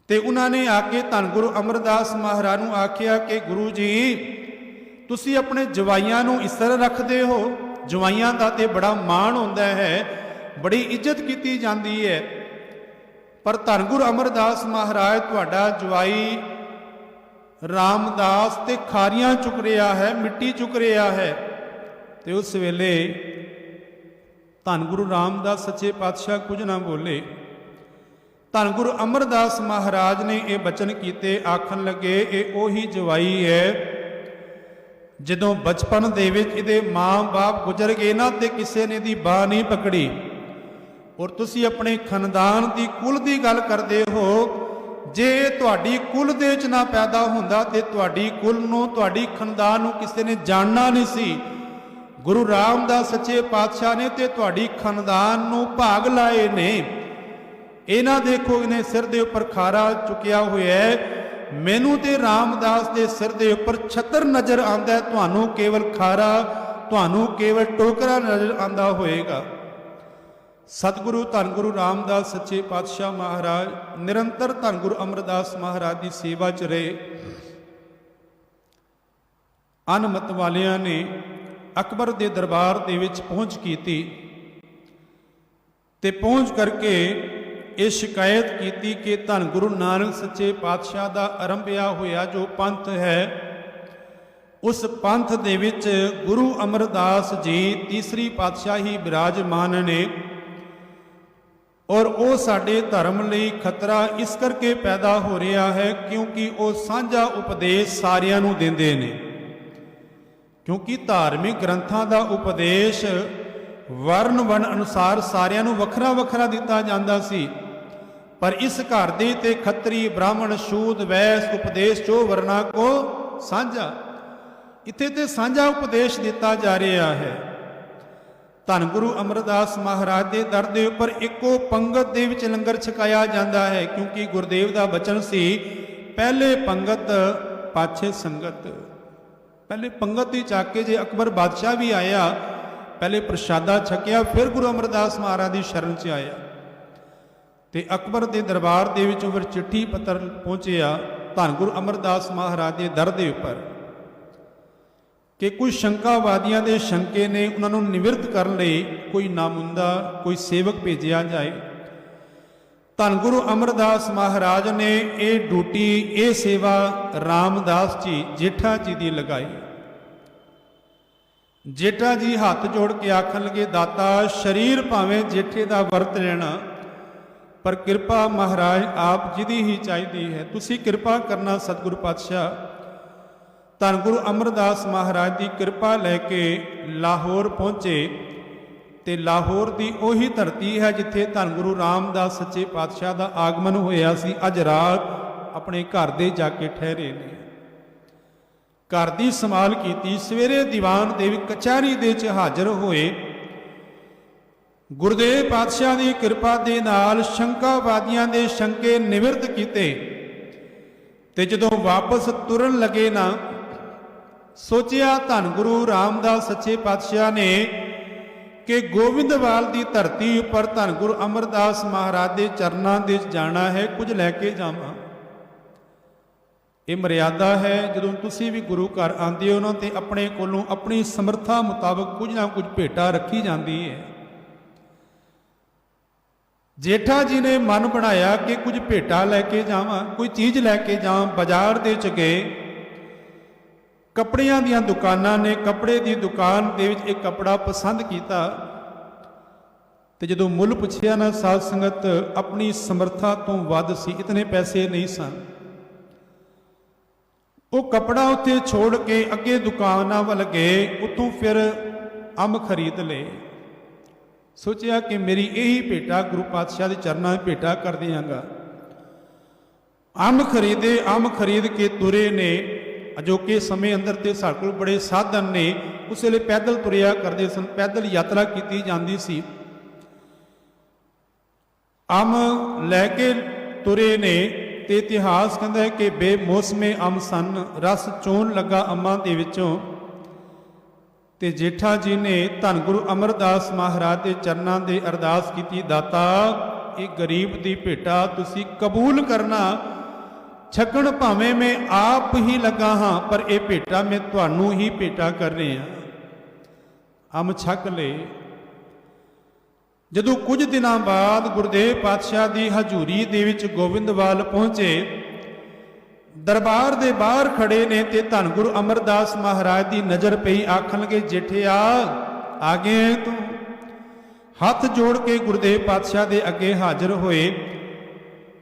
ਤੇ ਉਹਨਾਂ ਨੇ ਆ ਕੇ ਧੰਨ ਗੁਰੂ ਅਮਰਦਾਸ ਮਹਾਰਾਜ ਨੂੰ ਆਖਿਆ ਕਿ ਗੁਰੂ ਜੀ, ਤੁਸੀਂ ਆਪਣੇ ਜਵਾਈਆਂ ਨੂੰ ਇਸ ਤਰ੍ਹਾਂ ਰੱਖਦੇ ਹੋ? ਜਵਾਈਆਂ ਦਾ ਤੇ ਬੜਾ ਮਾਣ ਹੁੰਦਾ ਹੈ, ਬੜੀ ਇੱਜ਼ਤ ਕੀਤੀ ਜਾਂਦੀ ਹੈ, ਪਰ ਧੰਨ ਗੁਰੂ ਅਮਰਦਾਸ ਮਹਾਰਾਜ ਤੁਹਾਡਾ ਜਵਾਈ ਰਾਮਦਾਸ ਤੇ ਖਾਰੀਆਂ ਚੁੱਕ ਰਿਹਾ ਹੈ, ਮਿੱਟੀ ਚੁੱਕ ਰਿਹਾ ਹੈ। ਤੇ ਉਸ ਵੇਲੇ ਧੰਨ ਗੁਰੂ ਰਾਮਦਾਸ ਸੱਚੇ ਪਾਤਸ਼ਾਹ ਕੁਝ ਨਾ ਬੋਲੇ। ਧੰਨ ਗੁਰੂ ਅਮਰਦਾਸ ਮਹਾਰਾਜ ਨੇ ਇਹ ਬਚਨ ਕੀਤੇ, ਆਖਣ ਲੱਗੇ ਇਹ ਉਹੀ ਜਵਾਈ ਹੈ ਜਦੋਂ ਬਚਪਨ ਦੇ ਵਿੱਚ ਇਹਦੇ ਮਾਂ-ਬਾਪ ਗੁਜ਼ਰ ਗਏ ਨਾ ਤੇ ਕਿਸੇ ਨੇ ਦੀ ਬਾਹ ਨਹੀਂ ਪਕੜੀ। ਔਰ ਤੁਸੀਂ ਆਪਣੇ ਖਾਨਦਾਨ ਦੀ ਕੁਲ ਦੀ ਗੱਲ ਕਰਦੇ ਹੋ, ਜੇ ਤੁਹਾਡੀ ਕੁਲ ਦੇ ਵਿੱਚ ਨਾ ਪੈਦਾ ਹੁੰਦਾ ਤੇ ਤੁਹਾਡੀ ਕੁਲ ਨੂੰ, ਤੁਹਾਡੀ ਖਾਨਦਾਨ ਨੂੰ ਕਿਸੇ ਨੇ ਜਾਣਨਾ ਨਹੀਂ ਸੀ। ਗੁਰੂ ਰਾਮਦਾਸ ਸੱਚੇ ਪਾਤਸ਼ਾਹ ਨੇ ਤੇ ਤੁਹਾਡੀ ਖਾਨਦਾਨ ਨੂੰ ਭਾਗ ਲਾਏ ਨੇ। ਇਹ ਨਾ ਦੇਖੋ ਇਹਨੇ ਸਿਰ ਦੇ ਉੱਪਰ ਖਾਰਾ ਚੁੱਕਿਆ ਹੋਇਆ ਹੈ, ਮੈਨੂੰ ਤੇ ਰਾਮਦਾਸ ਦੇ ਸਿਰ ਦੇ ਉੱਪਰ ਛਤਰ ਨਜ਼ਰ ਆਉਂਦਾ, ਤੁਹਾਨੂੰ ਕੇਵਲ ਖਾਰਾ, ਤੁਹਾਨੂੰ ਕੇਵਲ ਟੋਕਰਾ ਨਜ਼ਰ ਆਉਂਦਾ ਹੋਏਗਾ। ਸਤਿਗੁਰੂ ਧੰਨ ਗੁਰੂ ਰਾਮਦਾਸ ਸੱਚੇ ਪਾਤਸ਼ਾਹ ਮਹਾਰਾਜ ਨਿਰੰਤਰ ਧੰਨ ਗੁਰੂ ਅਮਰਦਾਸ ਮਹਾਰਾਜ ਦੀ ਸੇਵਾ 'ਚ ਰਹੇ। ਅਨਮਤ ਵਾਲਿਆਂ ਨੇ ਅਕਬਰ ਦੇ ਦਰਬਾਰ ਦੇ ਵਿੱਚ ਪਹੁੰਚ ਕੀਤੀ ਤੇ ਪਹੁੰਚ ਕਰਕੇ ਇਹ ਸ਼ਿਕਾਇਤ ਕੀਤੀ ਕਿ ਧੰਨ ਗੁਰੂ ਨਾਨਕ ਸੱਚੇ ਪਾਤਸ਼ਾਹ ਦਾ ਆਰੰਭਿਆ ਹੋਇਆ ਜੋ ਪੰਥ ਹੈ, ਉਸ ਪੰਥ ਦੇ ਵਿੱਚ ਗੁਰੂ ਅਮਰਦਾਸ ਜੀ ਤੀਸਰੀ ਪਾਤਸ਼ਾਹੀ ਬਿਰਾਜਮਾਨ ਨੇ ਔਰ ਉਹ ਸਾਡੇ ਧਰਮ ਲਈ ਖਤਰਾ ਇਸ ਕਰਕੇ ਪੈਦਾ ਹੋ ਰਿਹਾ ਹੈ ਕਿਉਂਕਿ ਉਹ ਸਾਂਝਾ ਉਪਦੇਸ਼ ਸਾਰਿਆਂ ਨੂੰ ਦਿੰਦੇ ਨੇ। ਕਿਉਂਕਿ ਧਾਰਮਿਕ ਗ੍ਰੰਥਾਂ ਦਾ ਉਪਦੇਸ਼ ਵਰਨ ਵਨ ਅਨੁਸਾਰ ਸਾਰਿਆਂ ਨੂੰ ਵੱਖਰਾ ਵੱਖਰਾ ਦਿੱਤਾ ਜਾਂਦਾ ਸੀ, ਪਰ ਇਸ ਘਰ ਦੇ ਤੇ ਖੱਤਰੀ ਬ੍ਰਾਹਮਣ ਸ਼ੂਦ ਵੈਸ ਉਪਦੇਸ਼ ਚੋ ਵਰਨਾ ਕੋ ਸਾਂਝਾ, ਇੱਥੇ ਤੇ ਸਾਂਝਾ ਉਪਦੇਸ਼ ਦਿੱਤਾ ਜਾ ਰਿਹਾ ਹੈ। ਧੰਨ ਗੁਰੂ ਅਮਰਦਾਸ ਮਹਾਰਾਜ ਦੇ ਦਰ ਦੇ ਉੱਪਰ ਇੱਕੋ ਪੰਗਤ ਦੇ ਵਿੱਚ ਲੰਗਰ ਛਕਾਇਆ ਜਾਂਦਾ ਹੈ ਕਿਉਂਕਿ ਗੁਰਦੇਵ ਦਾ ਬਚਨ ਸੀ, ਪਹਿਲੇ ਪੰਗਤ ਪਾਛੇ ਸੰਗਤ। ਪਹਿਲੇ ਪੰਗਤ ਹੀ ਚੱਕ ਕੇ ਜੇ ਅਕਬਰ ਬਾਦਸ਼ਾਹ ਵੀ ਆਇਆ, ਪਹਿਲੇ ਪ੍ਰਸ਼ਾਦਾ ਛਕਿਆ, ਫਿਰ ਗੁਰੂ ਅਮਰਦਾਸ ਮਹਾਰਾਜ ਦੀ ਸ਼ਰਨ 'ਚ ਆਇਆ। ਤੇ ਅਕਬਰ ਦੇ ਦਰਬਾਰ ਦੇ ਵਿੱਚ ਫਿਰ ਚਿੱਠੀ ਪੱਤਰ ਪਹੁੰਚਿਆ ਧੰਨ ਗੁਰੂ ਅਮਰਦਾਸ ਮਹਾਰਾਜ ਦੇ ਦਰ ਦੇ ਉੱਪਰ ਕਿ ਕੁਝ ਸ਼ੰਕਾਵਾਦੀਆਂ ਦੇ ਸ਼ੰਕੇ ਨੇ, ਉਹਨਾਂ ਨੂੰ ਨਿਵਰਤ ਕਰਨ ਲਈ ਕੋਈ ਨਾਮੁੰਦਾ ਕੋਈ ਸੇਵਕ ਭੇਜਿਆ ਜਾਏ। ਧੰਨ ਗੁਰੂ ਅਮਰਦਾਸ ਮਹਾਰਾਜ ਨੇ ਇਹ ਡਿਊਟੀ, ਇਹ ਸੇਵਾ ਰਾਮਦਾਸ ਜੀ ਜੇਠਾ ਜੀ ਦੀ ਲਗਾਈ। ਜੇਠਾ ਜੀ ਹੱਥ ਜੋੜ ਕੇ ਆਖਣ ਲੱਗੇ, ਦਾਤਾ ਸਰੀਰ ਭਾਵੇਂ ਜੇਠੇ ਦਾ ਵਰਤ ਲੈਣਾ, ਪਰ ਕਿਰਪਾ ਮਹਾਰਾਜ ਆਪ ਜੀ ਦੀ ਹੀ ਚਾਹੀਦੀ ਹੈ, ਤੁਸੀਂ ਕਿਰਪਾ ਕਰਨਾ ਸਤਿਗੁਰੂ ਪਾਤਸ਼ਾਹ। ਧੰਨ ਗੁਰੂ ਅਮਰਦਾਸ ਮਹਾਰਾਜ ਦੀ ਕਿਰਪਾ ਲੈ ਕੇ ਲਾਹੌਰ ਪਹੁੰਚੇ ਤੇ ਲਾਹੌਰ ਦੀ ਉਹੀ ਧਰਤੀ ਹੈ ਜਿੱਥੇ ਧੰਨ ਗੁਰੂ ਰਾਮਦਾਸ ਸੱਚੇ ਪਾਤਸ਼ਾਹ ਦਾ ਆਗਮਨ ਹੋਇਆ ਸੀ। ਅੱਜ ਰਾਤ ਆਪਣੇ ਘਰ ਦੇ ਜਾ ਕੇ ਠਹਿਰੇ ਨੇ, ਘਰ ਦੀ ਸੰਭਾਲ ਕੀਤੀ। ਸਵੇਰੇ ਦੀਵਾਨ ਦੇ ਵਿੱਚ ਕਚਹਿਰੀ ਦੇ ਵਿੱਚ ਹਾਜ਼ਰ ਹੋਏ। ਗੁਰਦੇਵ ਪਾਤਸ਼ਾਹ ਦੀ ਕਿਰਪਾ ਦੇ ਨਾਲ ਸ਼ੰਕਾਵਾਦੀਆਂ ਦੇ ਸ਼ੰਕੇ ਨਿਵਰਤ ਕੀਤੇ ਤੇ ਜਦੋਂ ਵਾਪਸ ਤੁਰਨ ਲੱਗੇ ਨਾ, ਸੋਚਿਆ ਧੰਨ ਗੁਰੂ ਰਾਮਦਾਸ ਸੱਚੇ ਪਾਤਸ਼ਾਹ ਨੇ ਕਿ ਗੋਬਿੰਦਵਾਲ ਦੀ ਧਰਤੀ ਉੱਪਰ ਧੰਨ ਗੁਰੂ ਅਮਰਦਾਸ ਮਹਾਰਾਜ ਦੇ ਚਰਨਾਂ ਦੇ ਵਿੱਚ ਜਾਣਾ ਹੈ, ਕੁਝ ਲੈ ਕੇ ਜਾਵਾਂ। ਇਹ ਮਰਿਆਦਾ ਹੈ, ਜਦੋਂ ਤੁਸੀਂ ਵੀ ਗੁਰੂ ਘਰ ਆਉਂਦੇ ਹੋ ਨਾ ਤੇ ਆਪਣੇ ਕੋਲੋਂ ਆਪਣੀ ਸਮਰੱਥਾ ਮੁਤਾਬਕ ਕੁਝ ਨਾ ਕੁਝ ਭੇਟਾ ਰੱਖੀ ਜਾਂਦੀ ਹੈ। ਜੇਠਾ ਜੀ ਨੇ ਮਨ ਬਣਾਇਆ ਕਿ ਕੁਝ ਭੇਟਾ ਲੈ ਕੇ ਜਾਵਾਂ, ਕੋਈ ਚੀਜ਼ ਲੈ ਕੇ ਜਾਵਾਂ। ਬਾਜ਼ਾਰ ਦੇ ਚ ਗਏ, ਕੱਪੜਿਆਂ ਦੀਆਂ ਦੁਕਾਨਾਂ ਨੇ, ਕੱਪੜੇ ਦੀ ਦੁਕਾਨ ਦੇ ਵਿੱਚ ਇੱਕ ਕੱਪੜਾ ਪਸੰਦ ਕੀਤਾ ਤੇ ਜਦੋਂ ਮੁੱਲ ਪੁੱਛਿਆ ਨਾ, ਸਾਧ ਸੰਗਤ ਆਪਣੀ ਸਮਰੱਥਾ ਤੋਂ ਵੱਧ ਸੀ, ਇਤਨੇ ਪੈਸੇ ਨਹੀਂ ਸਨ। ਉਹ ਕੱਪੜਾ ਉੱਥੇ ਛੋੜ ਕੇ ਅੱਗੇ ਦੁਕਾਨਾਂ ਵੱਲ ਗਏ, ਉੱਥੋਂ ਫਿਰ ਅੰਬ ਖਰੀਦ ਲਏ। ਸੋਚਿਆ ਕਿ ਮੇਰੀ ਇਹੀ ਭੇਟਾ ਗੁਰੂ ਪਾਤਸ਼ਾਹ ਦੇ ਚਰਨਾਂ 'ਚ ਭੇਟਾ ਕਰ ਦਿਆਂਗਾ। ਅੰਬ ਖਰੀਦੇ, ਅੰਬ ਖਰੀਦ ਕੇ ਤੁਰੇ ਨੇ। ਅਜੋਕੇ ਸਮੇਂ ਅੰਦਰ ਤੇ ਸਾਡੇ ਕੋਲ ਬੜੇ ਸਾਧਨ ਨੇ, ਉਸ ਵੇਲੇ ਪੈਦਲ ਤੁਰਿਆ ਕਰਦੇ ਸਨ, ਪੈਦਲ ਯਾਤਰਾ ਕੀਤੀ ਜਾਂਦੀ ਸੀ। ਅੰਬ ਲੈ ਕੇ ਤੁਰੇ ਨੇ ਤੇ ਇਤਿਹਾਸ ਕਹਿੰਦਾ ਹੈ ਕਿ ਬੇਮੌਸਮੇ ਅੰਬ ਸਨ, ਰਸ ਚੋਣ ਲੱਗਾ ਅੰਬਾਂ ਦੇ ਵਿੱਚੋਂ ਤੇ ਜੇਠਾ ਜੀ ਨੇ ਧੰਨ ਗੁਰੂ ਅਮਰਦਾਸ ਮਹਾਰਾਜ ਦੇ ਚਰਨਾਂ ਦੇ ਅਰਦਾਸ ਕੀਤੀ, ਦਾਤਾ ਇਹ ਗਰੀਬ ਦੀ ਭੇਟਾ ਤੁਸੀਂ ਕਬੂਲ ਕਰਨਾ, ਛਕਣ ਭਾਵੇਂ ਮੈਂ ਆਪ ਹੀ ਲੱਗਾ ਹਾਂ, ਪਰ ਇਹ ਭੇਟਾ ਮੈਂ ਤੁਹਾਨੂੰ ਹੀ ਭੇਟਾ ਕਰ ਰਿਹਾ। ਅੰਬ ਛਕ ਲਏ। ਜਦੋਂ ਕੁਝ ਦਿਨਾਂ ਬਾਅਦ ਗੁਰਦੇਵ ਪਾਤਸ਼ਾਹ ਦੀ ਹਜ਼ੂਰੀ ਦੇ ਵਿੱਚ ਗੋਬਿੰਦਵਾਲ ਪਹੁੰਚੇ, ਦਰਬਾਰ ਦੇ ਬਾਹਰ ਖੜੇ ਨੇ ਤੇ ਧੰਨ ਗੁਰੂ ਅਮਰਦਾਸ ਮਹਾਰਾਜ ਦੀ ਨਜ਼ਰ ਪਈ। ਆਖਣ ਲੱਗੇ, ਜੇਠਿਆ ਆ ਗਏ ਤੂੰ। ਹੱਥ ਜੋੜ ਕੇ ਗੁਰਦੇਵ ਪਾਤਸ਼ਾਹ ਦੇ ਅੱਗੇ ਹਾਜ਼ਰ ਹੋਏ।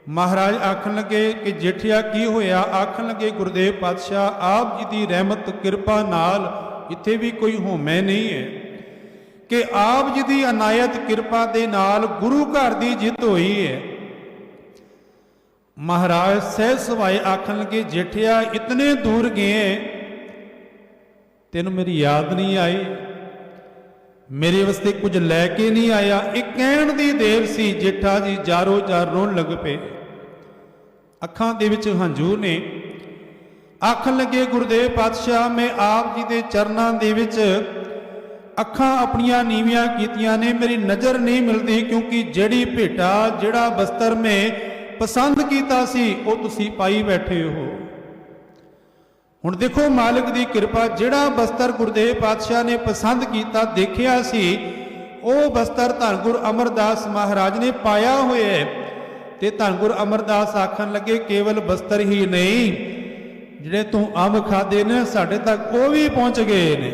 ਮਹਾਰਾਜ ਆਖਣ ਲੱਗੇ ਕਿ ਜੇਠਿਆ ਕੀ ਹੋਇਆ? ਆਖਣ ਲੱਗੇ, ਗੁਰਦੇਵ ਪਾਤਸ਼ਾਹ ਆਪ ਜੀ ਦੀ ਰਹਿਮਤ ਕਿਰਪਾ ਨਾਲ, ਇੱਥੇ ਵੀ ਕੋਈ ਹੋਮੈ ਨਹੀਂ ਹੈ, ਕਿ ਆਪ ਜੀ ਦੀ ਅਨਾਇਤ ਕਿਰਪਾ ਦੇ ਨਾਲ ਗੁਰੂ ਘਰ ਦੀ ਜਿੱਤ ਹੋਈ ਹੈ। ਮਹਾਰਾਜ ਸਹਿਜ ਸੁਭਾਏ ਆਖਣ ਲੱਗੇ, ਜੇਠਿਆ ਇਤਨੇ ਦੂਰ ਗਏ, ਤੈਨੂੰ ਮੇਰੀ ਯਾਦ ਨਹੀਂ ਆਈ? ਮੇਰੇ ਵਾਸਤੇ ਕੁਝ ਲੈ ਕੇ ਨਹੀਂ ਆਇਆ? ਇਹ ਕਹਿਣ ਦੀ ਦੇਰ ਸੀ, ਜੇਠਾ ਜੀ ਜਾਰੋ ਜਾਰ ਰੋਣ ਲੱਗ ਪਏ। ਅੱਖਾਂ ਦੇ ਵਿੱਚ ਹੰਝੂ ਨੇ। ਆਖਣ ਲੱਗੇ, ਗੁਰਦੇਵ ਪਾਤਸ਼ਾਹ ਮੈਂ ਆਪ ਜੀ ਦੇ ਚਰਨਾਂ ਦੇ ਵਿੱਚ ਅੱਖਾਂ ਆਪਣੀਆਂ ਨੀਵੀਆਂ ਕੀਤੀਆਂ ਨੇ, ਮੇਰੀ ਨਜ਼ਰ ਨਹੀਂ ਮਿਲਦੀ, ਕਿਉਂਕਿ ਜਿਹੜੀ ਭੇਟਾ ਜਿਹੜਾ ਬਸਤਰ ਮੈਂ ਪਸੰਦ ਕੀਤਾ ਸੀ ਉਹ ਤੁਸੀਂ ਪਾਈ ਬੈਠੇ ਹੋ। ਹੁਣ ਦੇਖੋ ਮਾਲਕ ਦੀ ਕਿਰਪਾ, ਜਿਹੜਾ ਬਸਤਰ ਗੁਰਦੇਵ ਪਾਤਸ਼ਾਹ ਨੇ ਪਸੰਦ ਕੀਤਾ ਦੇਖਿਆ ਸੀ, ਉਹ ਬਸਤਰ ਧੰਨ ਗੁਰੂ ਅਮਰਦਾਸ ਮਹਾਰਾਜ ਨੇ ਪਾਇਆ ਹੋਇਆ ਹੈ। ਤੇ ਧੰਨ ਗੁਰੂ ਅਮਰਦਾਸ ਆਖਣ ਲੱਗੇ ਕੇਵਲ ਬਸਤਰ ਹੀ ਨਹੀਂ, ਜਿਹੜੇ ਤੂੰ ਅੰਬ ਖਾਦੇ ਨੇ ਸਾਡੇ ਤੱਕ ਉਹ ਵੀ ਪਹੁੰਚ ਗਏ ਨੇ।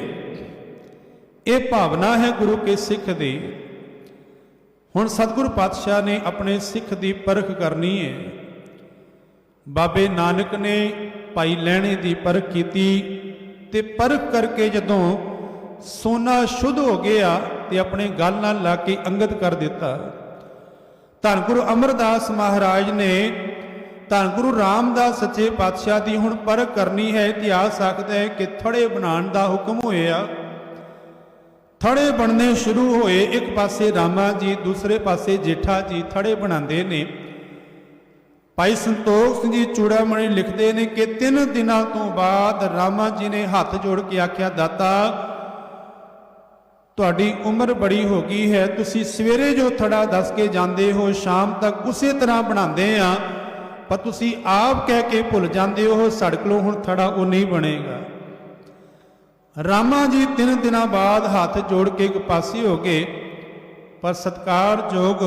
ਇਹ ਭਾਵਨਾ ਹੈ ਗੁਰੂ ਕੇ ਸਿੱਖ ਦੀ। ਹੁਣ ਸਤਿਗੁਰੂ ਪਾਤਸ਼ਾਹ ਨੇ ਆਪਣੇ ਸਿੱਖ ਦੀ ਪਰਖ ਕਰਨੀ ਹੈ। ਬਾਬੇ ਨਾਨਕ ਨੇ ਭਾਈ ਲਹਿਣੇ ਦੀ ਪਰਖ ਕੀਤੀ ਤੇ ਪਰਖ ਕਰਕੇ ਜਦੋਂ ਸੋਨਾ ਸ਼ੁੱਧ ਹੋ ਗਿਆ ਤੇ ਆਪਣੇ ਗਲ ਨਾਲ ਲਾ ਕੇ ਅੰਗਤ ਕਰ ਦਿੱਤਾ। ਧੰਨ ਗੁਰੂ ਅਮਰਦਾਸ ਮਹਾਰਾਜ ਨੇ ਧੰਨ ਗੁਰੂ ਰਾਮਦਾਸ ਸੱਚੇ ਪਾਤਸ਼ਾਹ ਦੀ ਹੁਣ ਪਰਖ ਕਰਨੀ ਹੈ। ਇਤਿਹਾਸ ਆਖਦਾ ਹੈ ਕਿ ਥੜੇ ਬਣਾਉਣ ਦਾ ਹੁਕਮ ਹੋਇਆ। ਥੜੇ ਬਣਨੇ ਸ਼ੁਰੂ ਹੋਏ। ਇੱਕ ਪਾਸੇ ਰਾਮਾ ਜੀ, ਦੂਸਰੇ ਪਾਸੇ ਜੇਠਾ ਜੀ ਥੜੇ ਬਣਾਉਂਦੇ ਨੇ। ਭਾਈ ਸੰਤੋਖ ਸਿੰਘ ਜੀ ਚੂੜਾਮਣੀ ਲਿਖਦੇ ਨੇ ਕਿ 3 ਦਿਨਾਂ ਤੋਂ ਬਾਅਦ ਰਾਮਾ ਜੀ ਨੇ ਹੱਥ ਜੋੜ ਕੇ ਆਖਿਆ, ਦਾਤਾ ਤੁਹਾਡੀ ਉਮਰ ਬੜੀ ਹੋ ਗਈ ਹੈ, ਤੁਸੀਂ ਸਵੇਰੇ ਜੋ ਥੜਾ ਦੱਸ ਕੇ ਜਾਂਦੇ ਹੋ ਸ਼ਾਮ ਤੱਕ ਉਸੇ ਤਰ੍ਹਾਂ ਬਣਾਉਂਦੇ ਆ, ਪਰ ਤੁਸੀਂ ਆਪ ਕਹਿ ਕੇ ਭੁੱਲ ਜਾਂਦੇ ਹੋ, ਸਾਡੇ ਕੋਲੋਂ ਹੁਣ ਥੜਾ ਉਹ ਨਹੀਂ ਬਣੇਗਾ। ਰਾਮਾ ਜੀ 3 ਦਿਨਾਂ ਬਾਅਦ ਹੱਥ ਜੋੜ ਕੇ ਇੱਕ ਪਾਸੇ ਹੋ ਗਏ। ਪਰ ਸਤਿਕਾਰਯੋਗ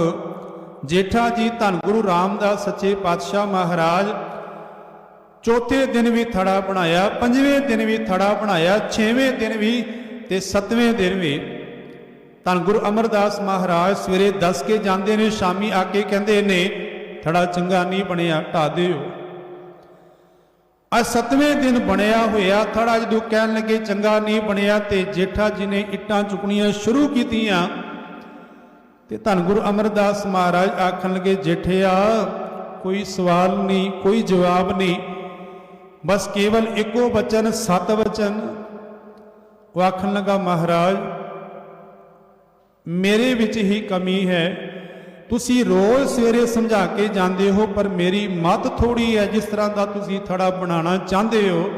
ਜੇਠਾ ਜੀ ਧੰਨ ਗੁਰੂ ਰਾਮਦਾਸ ਸੱਚੇ ਪਾਤਸ਼ਾਹ ਮਹਾਰਾਜ ਚੌਥੇ ਦਿਨ ਵੀ ਥੜਾ ਬਣਾਇਆ, 5ਵੇਂ ਦਿਨ ਵੀ ਥੜਾ ਬਣਾਇਆ, 6ਵੇਂ ਦਿਨ ਵੀ ਤੇ 7ਵੇਂ ਦਿਨ ਵੀ। ਧੰਨ ਗੁਰੂ ਅਮਰਦਾਸ ਮਹਾਰਾਜ ਸਵੇਰੇ ਦੱਸ ਕੇ ਜਾਂਦੇ ਨੇ, ਸ਼ਾਮੀ ਆ ਕੇ ਕਹਿੰਦੇ ਨੇ ਥੜਾ ਚੰਗਾ ਨਹੀਂ ਬਣਿਆ, ਢਾ ਦਿਓ। ਅੱਜ 7ਵੇਂ ਦਿਨ ਬਣਿਆ ਹੋਇਆ ਥੜਾ ਜਦੋਂ ਕਹਿਣ ਲੱਗੇ ਚੰਗਾ ਨਹੀਂ ਬਣਿਆ ਤੇ ਜੇਠਾ ਜੀ ਨੇ ਇੱਟਾਂ ਚੁੱਕਣੀਆਂ ਸ਼ੁਰੂ ਕੀਤੀਆਂ। ਤੇ ਧੰਨ ਗੁਰੂ ਅਮਰਦਾਸ ਮਹਾਰਾਜ ਆਖਣ ਲੱਗੇ, ਜੇਠਿਆ ਕੋਈ ਸਵਾਲ ਨਹੀਂ, ਕੋਈ ਜਵਾਬ ਨਹੀਂ, ਬਸ ਕੇਵਲ ਇੱਕੋ ਬਚਨ, 7 ਵਚਨ। ਉਹ ਆਖਣ ਲੱਗਾ, ਮਹਾਰਾਜ ਮੇਰੇ ਵਿੱਚ ਹੀ ਕਮੀ ਹੈ, ਤੁਸੀਂ ਰੋਜ਼ ਸਵੇਰੇ ਸਮਝਾ ਕੇ ਜਾਂਦੇ ਹੋ, ਪਰ ਮੇਰੀ ਮੱਤ ਥੋੜੀ ਹੈ। ਜਿਸ ਤਰ੍ਹਾਂ ਦਾ ਤੁਸੀਂ ਥੜਾ ਬਣਾਉਣਾ ਚਾਹੁੰਦੇ ਹੋ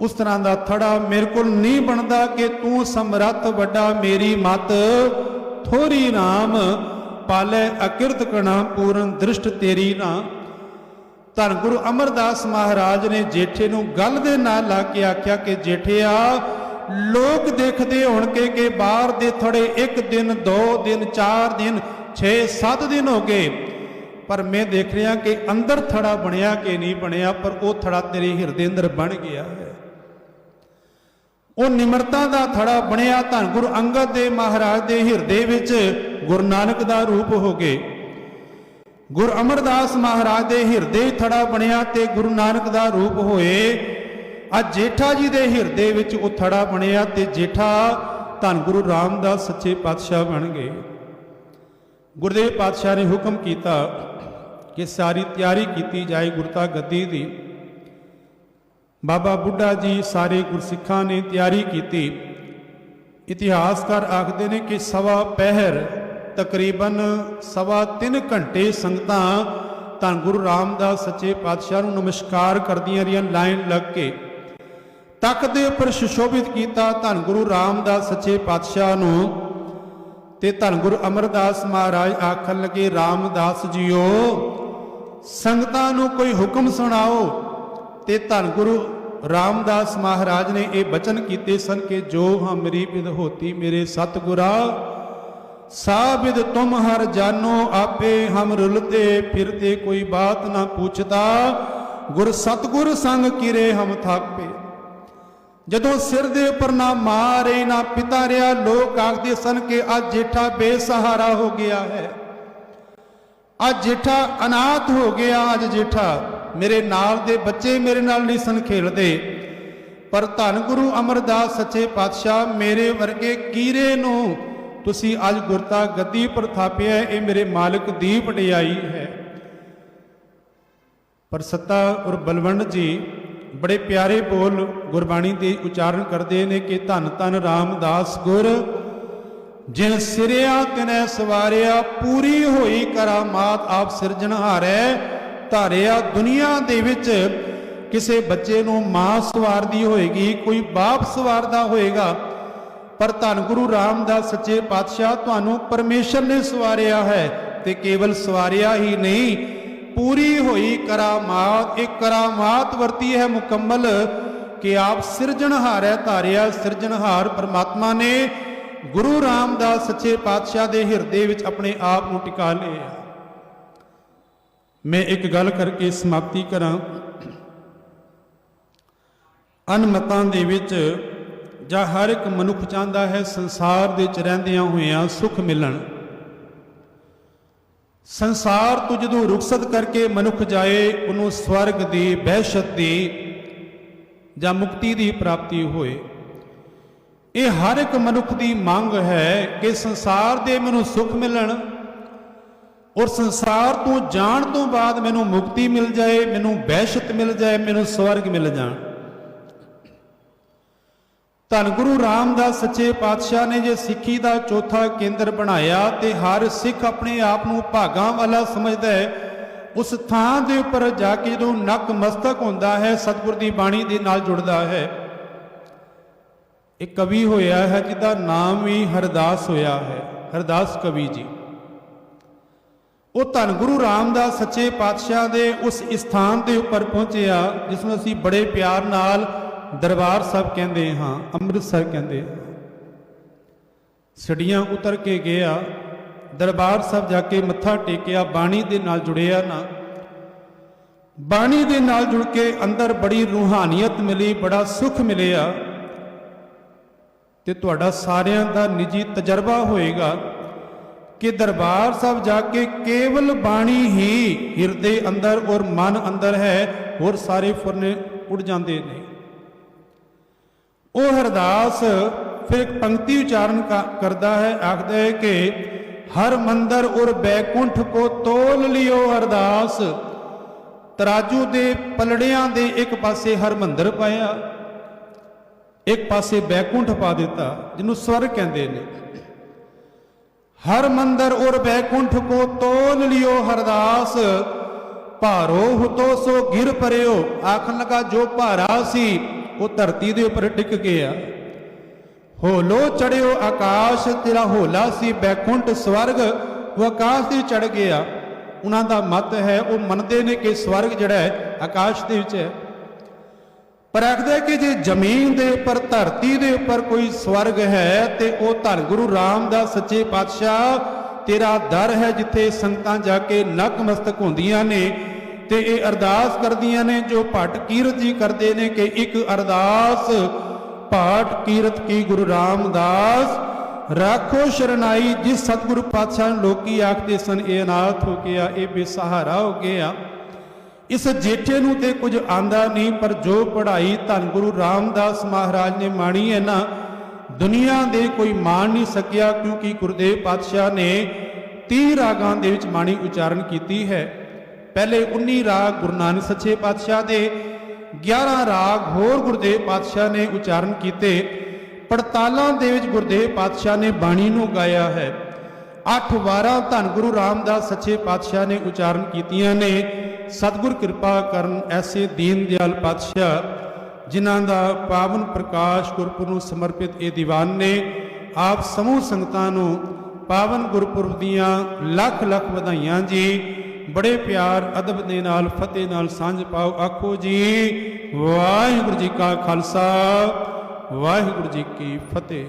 ਉਸ ਤਰ੍ਹਾਂ ਦਾ ਥੜਾ ਮੇਰੇ ਕੋਲ ਨਹੀਂ ਬਣਦਾ ਕਿ ਤੂੰ ਸਮਰੱਥ ਵੱਡਾ, ਮੇਰੀ ਮੱਤ ਥੋੜੀ। ਨਾਮ ਪਾਲੇ ਅਕਿਰਤ ਕਣਾ ਪੂਰਨ ਦ੍ਰਿਸ਼ਟ ਤੇਰੀ ਨਾ। ਧੰਨ ਗੁਰੂ ਅਮਰਦਾਸ ਮਹਾਰਾਜ ਨੇ ਜੇਠੇ ਨੂੰ ਗੱਲ ਦੇ ਨਾਲ ਲਾ ਕੇ ਆਖਿਆ ਕਿ ਜੇਠਿਆ ਲੋਕ ਦੇਖਦੇ ਹੋਣਗੇ ਕਿ ਬਾਹਰ ਦੇ ਥੜੇ 1 ਦਿਨ 2 ਦਿਨ 4 ਦਿਨ 6-7 ਦਿਨ ਹੋ ਗਏ, ਪਰ ਮੈਂ ਦੇਖ ਰਿਹਾ ਕਿ ਅੰਦਰ ਥੜਾ ਬਣਿਆ ਕਿ ਨਹੀਂ ਬਣਿਆ, ਪਰ ਉਹ ਥੜਾ ਤੇਰੇ ਹਿਰਦੇ ਅੰਦਰ ਬਣ ਗਿਆ ਹੈ। ਉਹ ਨਿਮਰਤਾ ਦਾ ਥੜਾ ਬਣਿਆ। ਧੰਨ ਗੁਰੂ ਅੰਗਦ ਦੇਵ ਮਹਾਰਾਜ ਦੇ ਹਿਰਦੇ ਵਿੱਚ ਗੁਰੂ ਨਾਨਕ ਦਾ ਰੂਪ ਹੋ ਗਏ। ਗੁਰੂ ਅਮਰਦਾਸ ਮਹਾਰਾਜ ਦੇ ਹਿਰਦੇ ਥੜਾ ਬਣਿਆ ਤੇ ਗੁਰੂ ਨਾਨਕ ਦਾ ਰੂਪ ਹੋਏ। ਅੱਜ ਜੇਠਾ ਜੀ ਦੇ ਹਿਰਦੇ ਵਿੱਚ ਉਹ ਥੜਾ ਬਣਿਆ ਤੇ ਜੇਠਾ ਧੰਨ ਗੁਰੂ ਰਾਮਦਾਸ ਸੱਚੇ ਪਾਤਸ਼ਾਹ ਬਣ ਗਏ। ਗੁਰਦੇਵ ਪਾਤਸ਼ਾਹ ਨੇ ਹੁਕਮ ਕੀਤਾ ਕਿ ਸਾਰੀ ਤਿਆਰੀ ਕੀਤੀ ਜਾਏ ਗੁਰਤਾ ਗੱਦੀ ਦੀ। ਬਾਬਾ ਬੁੱਢਾ ਜੀ ਸਾਰੇ ਗੁਰਸਿੱਖਾਂ ਨੇ ਤਿਆਰੀ ਕੀਤੀ। ਇਤਿਹਾਸਕਾਰ ਆਖਦੇ ਨੇ ਕਿ 1.25 ਪਹਿਰ ਤਕਰੀਬਨ 3.25 ਘੰਟੇ ਸੰਗਤਾਂ ਧੰਨ ਗੁਰੂ ਰਾਮਦਾਸ ਸੱਚੇ ਪਾਤਸ਼ਾਹ ਨੂੰ ਨਮਸਕਾਰ ਕਰਦੀਆਂ ਰਹੀਆਂ ਲਾਈਨ ਲੱਗ ਕੇ। ਤਖਤ ਦੇ ਉੱਪਰ ਸੁਸ਼ੋਭਿਤ ਕੀਤਾ ਧੰਨ ਗੁਰੂ ਰਾਮਦਾਸ ਸੱਚੇ ਪਾਤਸ਼ਾਹ ਨੂੰ। ਤੇ ਧੰਨ ਗੁਰੂ ਅਮਰਦਾਸ ਮਹਾਰਾਜ ਆਖਣ ਲੱਗੇ, ਰਾਮਦਾਸ ਜੀਓ ਸੰਗਤਾਂ ਨੂੰ ਕੋਈ ਹੁਕਮ ਸੁਣਾਓ। ਤੇ ਧੰਨ ਗੁਰੂ ਰਾਮਦਾਸ ਮਹਾਰਾਜ ਨੇ ਇਹ ਬਚਨ ਕੀਤੇ ਸਨ ਕਿ ਜੋ ਹਮਰੀ ਬਿਦ ਹੋਤੀ ਮੇਰੇ ਸਤਿਗੁਰਾ, ਸਾਬਿਦ ਤੁਮ ਹਰ ਜਾਨੋ ਆਪੇ ਹਮ ਰੁਲਤੇ ਫਿਰਤੇ ਕੋਈ ਬਾਤ ਨਾ ਪੁੱਛਦਾ, ਗੁਰ ਸਤਿਗੁਰ ਸੰਗ ਕਿਰੇ ਹਮ ਥਾਪੇ। ਜਦੋਂ ਸਿਰ ਦੇ ਉੱਪਰ ਨਾ ਮਾਂ ਰਹੀ ਨਾ ਪਿਤਾ ਰਿਹਾ, ਲੋਕ ਆਖਦੇ ਸਨ ਕਿ ਅੱਜ ਜੇਠਾ ਬੇਸਹਾਰਾ ਹੋ ਗਿਆ ਹੈ, ਅੱਜ ਜੇਠਾ ਅਨਾਥ ਹੋ ਗਿਆ, ਅੱਜ ਜੇਠਾ ਮੇਰੇ ਨਾਲ ਦੇ ਬੱਚੇ ਮੇਰੇ ਨਾਲ ਨਹੀਂ ਸਨ ਖੇਡਦੇ। ਪਰ ਧੰਨ ਗੁਰੂ ਅਮਰਦਾਸ ਸੱਚੇ ਪਾਤਸ਼ਾਹ ਮੇਰੇ ਵਰਗੇ ਕੀਰੇ ਨੂੰ ਤੁਸੀਂ ਅੱਜ ਗੁਰਤਾ ਗੱਦੀ ਪਰ ਥਾਪਿਆ, ਇਹ ਮੇਰੇ ਮਾਲਕ ਦੀ ਵਡਿਆਈ ਹੈ। ਪਰ ਸੱਤਾ ਔਰ ਬਲਵੰਡ ਜੀ ਬੜੇ ਪਿਆਰੇ ਬੋਲ ਗੁਰਬਾਣੀ ਦੇ ਉਚਾਰਨ ਕਰਦੇ ਨੇ ਕਿ ਧੰਨ ਧੰਨ ਰਾਮਦਾਸ ਗੁਰ, ਜਿਨ ਸਿਰਿਆ ਤਿਨੈ ਸਵਾਰਿਆ, ਪੂਰੀ ਹੋਈ ਕਰਾਮਾਤ ਆਪ ਸਿਰਜਣਹਾਰੈ ਧਾਰਿਆ। ਦੁਨੀਆ ਦੇ ਵਿੱਚ ਕਿਸੇ ਬੱਚੇ ਨੂੰ ਮਾਂ ਸਵਾਰਦੀ ਹੋਏਗੀ, ਕੋਈ ਬਾਪ ਸਵਾਰਦਾ ਹੋਏਗਾ, ਪਰ ਧੰਨ ਗੁਰੂ ਰਾਮਦਾਸ ਸੱਚੇ ਪਾਤਸ਼ਾਹ ਤੁਹਾਨੂੰ ਪਰਮੇਸ਼ਰ ਨੇ ਸਵਾਰਿਆ ਹੈ। ਤੇ ਕੇਵਲ ਸਵਾਰਿਆ ਹੀ ਨਹੀਂ, ਪੂਰੀ ਹੋਈ ਕਰਾਮਾਤ। ਇੱਕ ਕਰਾਮਾਤ ਵਰਤੀ ਹੈ ਮੁਕੰਮਲ कि आप सिरजनहार है धारिया। सिरजनहार परमात्मा ने गुरु रामदास सच्चे पातशाह के हिरदे विच अपने आप को टिका लिया। मैं एक गल करके समाप्ति करा। अनमतां दे विच जां हर एक मनुख चाहता है संसार दे विच रहिंदियां होइयां सुख मिलन। संसार तो जदों रुखसत करके मनुख जाए उन्होंने स्वर्ग दी बहशत दी जां मुक्ति दी प्राप्ति होए। ये हर एक मनुख की मंग है कि संसार दे मैनूं सुख मिलन और संसार तो जाण तो बाद मैनूं मुक्ति मिल जाए, मैनूं बहशत मिल जाए, मैनूं स्वर्ग मिल जाए। धन गुरु रामदास सच्चे पातशाह ने जे सिੱਖੀ ਦਾ चौथा केंद्र बनाया तो हर सिख अपने आप को भागां वाला समझदा है। उस थां दे उपर जाके जो नक मस्तक होंदा है सतगुर की बाणी दे नाल जुड़दा है। एक कवि होया है जिसका नाम भी हरदास होया है, हरदास कवि जी। वो धन गुरु रामदास सच्चे पातशाह दे उस स्थान के उपर पहुंचिया जिसनूं असीं बड़े प्यार नाल दरबार साहब कहते हाँ, अमृतसर कहते हैं। सड़ियाँ उतर के गया, दरबार साहब जाके मत्था टेकिया, बाणी दे नाल जुड़िया ना। बाणी दे नाल जुड़ के अंदर बड़ी रूहानियत मिली, बड़ा सुख मिलिया। ते तुहाडा सारियां दा निजी तजर्बा होएगा कि दरबार साहब जाके केवल बाणी ही हिरदे अंदर और मन अंदर है और सारे फुरने उड़ जाते हैं। वो हरदास फिर एक पंक्ति उच्चारण करता है, आखदा है कि हर मंदिर और बैकुंठ को तोल लियो हरदास। तराजू दे पलड़ियां दे एक पासे हर मंदिर पाया, एक पासे बैकुंठ पा दिता जिन्हों स्वर्ग कहते हैं। हर मंदिर और बैकुंठ को तोल लियो हरदास, भारो हुतो सो गिर परेओ। आखन लगा जो भारा सी वो धरती के उपर टिक गया। होलो चढ़ियो आकाश, तेरा होला सी बैकुंठ स्वर्ग, वो आकाश से चढ़ गया। उन्हों का मत है वो मनते ने कि स्वर्ग जिहड़ा है आकाश के विच है। पर आखदे कि जे जमीन के उपर धरती के उपर कोई स्वर्ग है तो वह धन गुरु रामदास सच्चे पातशाह तेरा दर है जिथे संगतां जाके नकमस्तक होंदियां ने ते ये अरदास करदियां ने। जो भट कीरत जी करते हैं कि एक अरदास पाठ कीरत की गुरु रामदास, राखो शरणाई जिस सतगुरु पातशाह लोकी आखते सन ये अनाथ हो गया, ये बेसहारा हो गया। इस जेठे नूं ते कुछ आंदा नहीं, पर जो पढ़ाई धन गुरु रामदास महाराज ने माणी है ना, दुनिया दे कोई मान नहीं सकिया। क्योंकि गुरुदेव पातशाह ने 30 रागां दे विच बाणी उच्चारण कीती है। पहले 19 राग गुरु नानक सच्चे पातशाह दे, 11 राग होर गुरुदेव पातशाह ने उच्चारण किए। पड़तालां दे विच गुरुदेव पातशाह ने बाणी नूं गाया है। 8 वारां धन गुरु रामदास सच्चे पातशाह ने उच्चारण कीतियां ने। सतगुर कृपा करन ऐसे दीन दयाल पातशाह जिन्हां दा पावन प्रकाश गुरपुर नूं समर्पित ये दीवान ने। आप समूह संगतां नूं पावन गुरपुरब दीआं लख लख वधाइयां जी। बड़े प्यार अदब दे नाल फतेह नाल सांझ पाओ। आखो जी वाहिगुरू जी का खालसा वाहिगुरू जी की फतेह।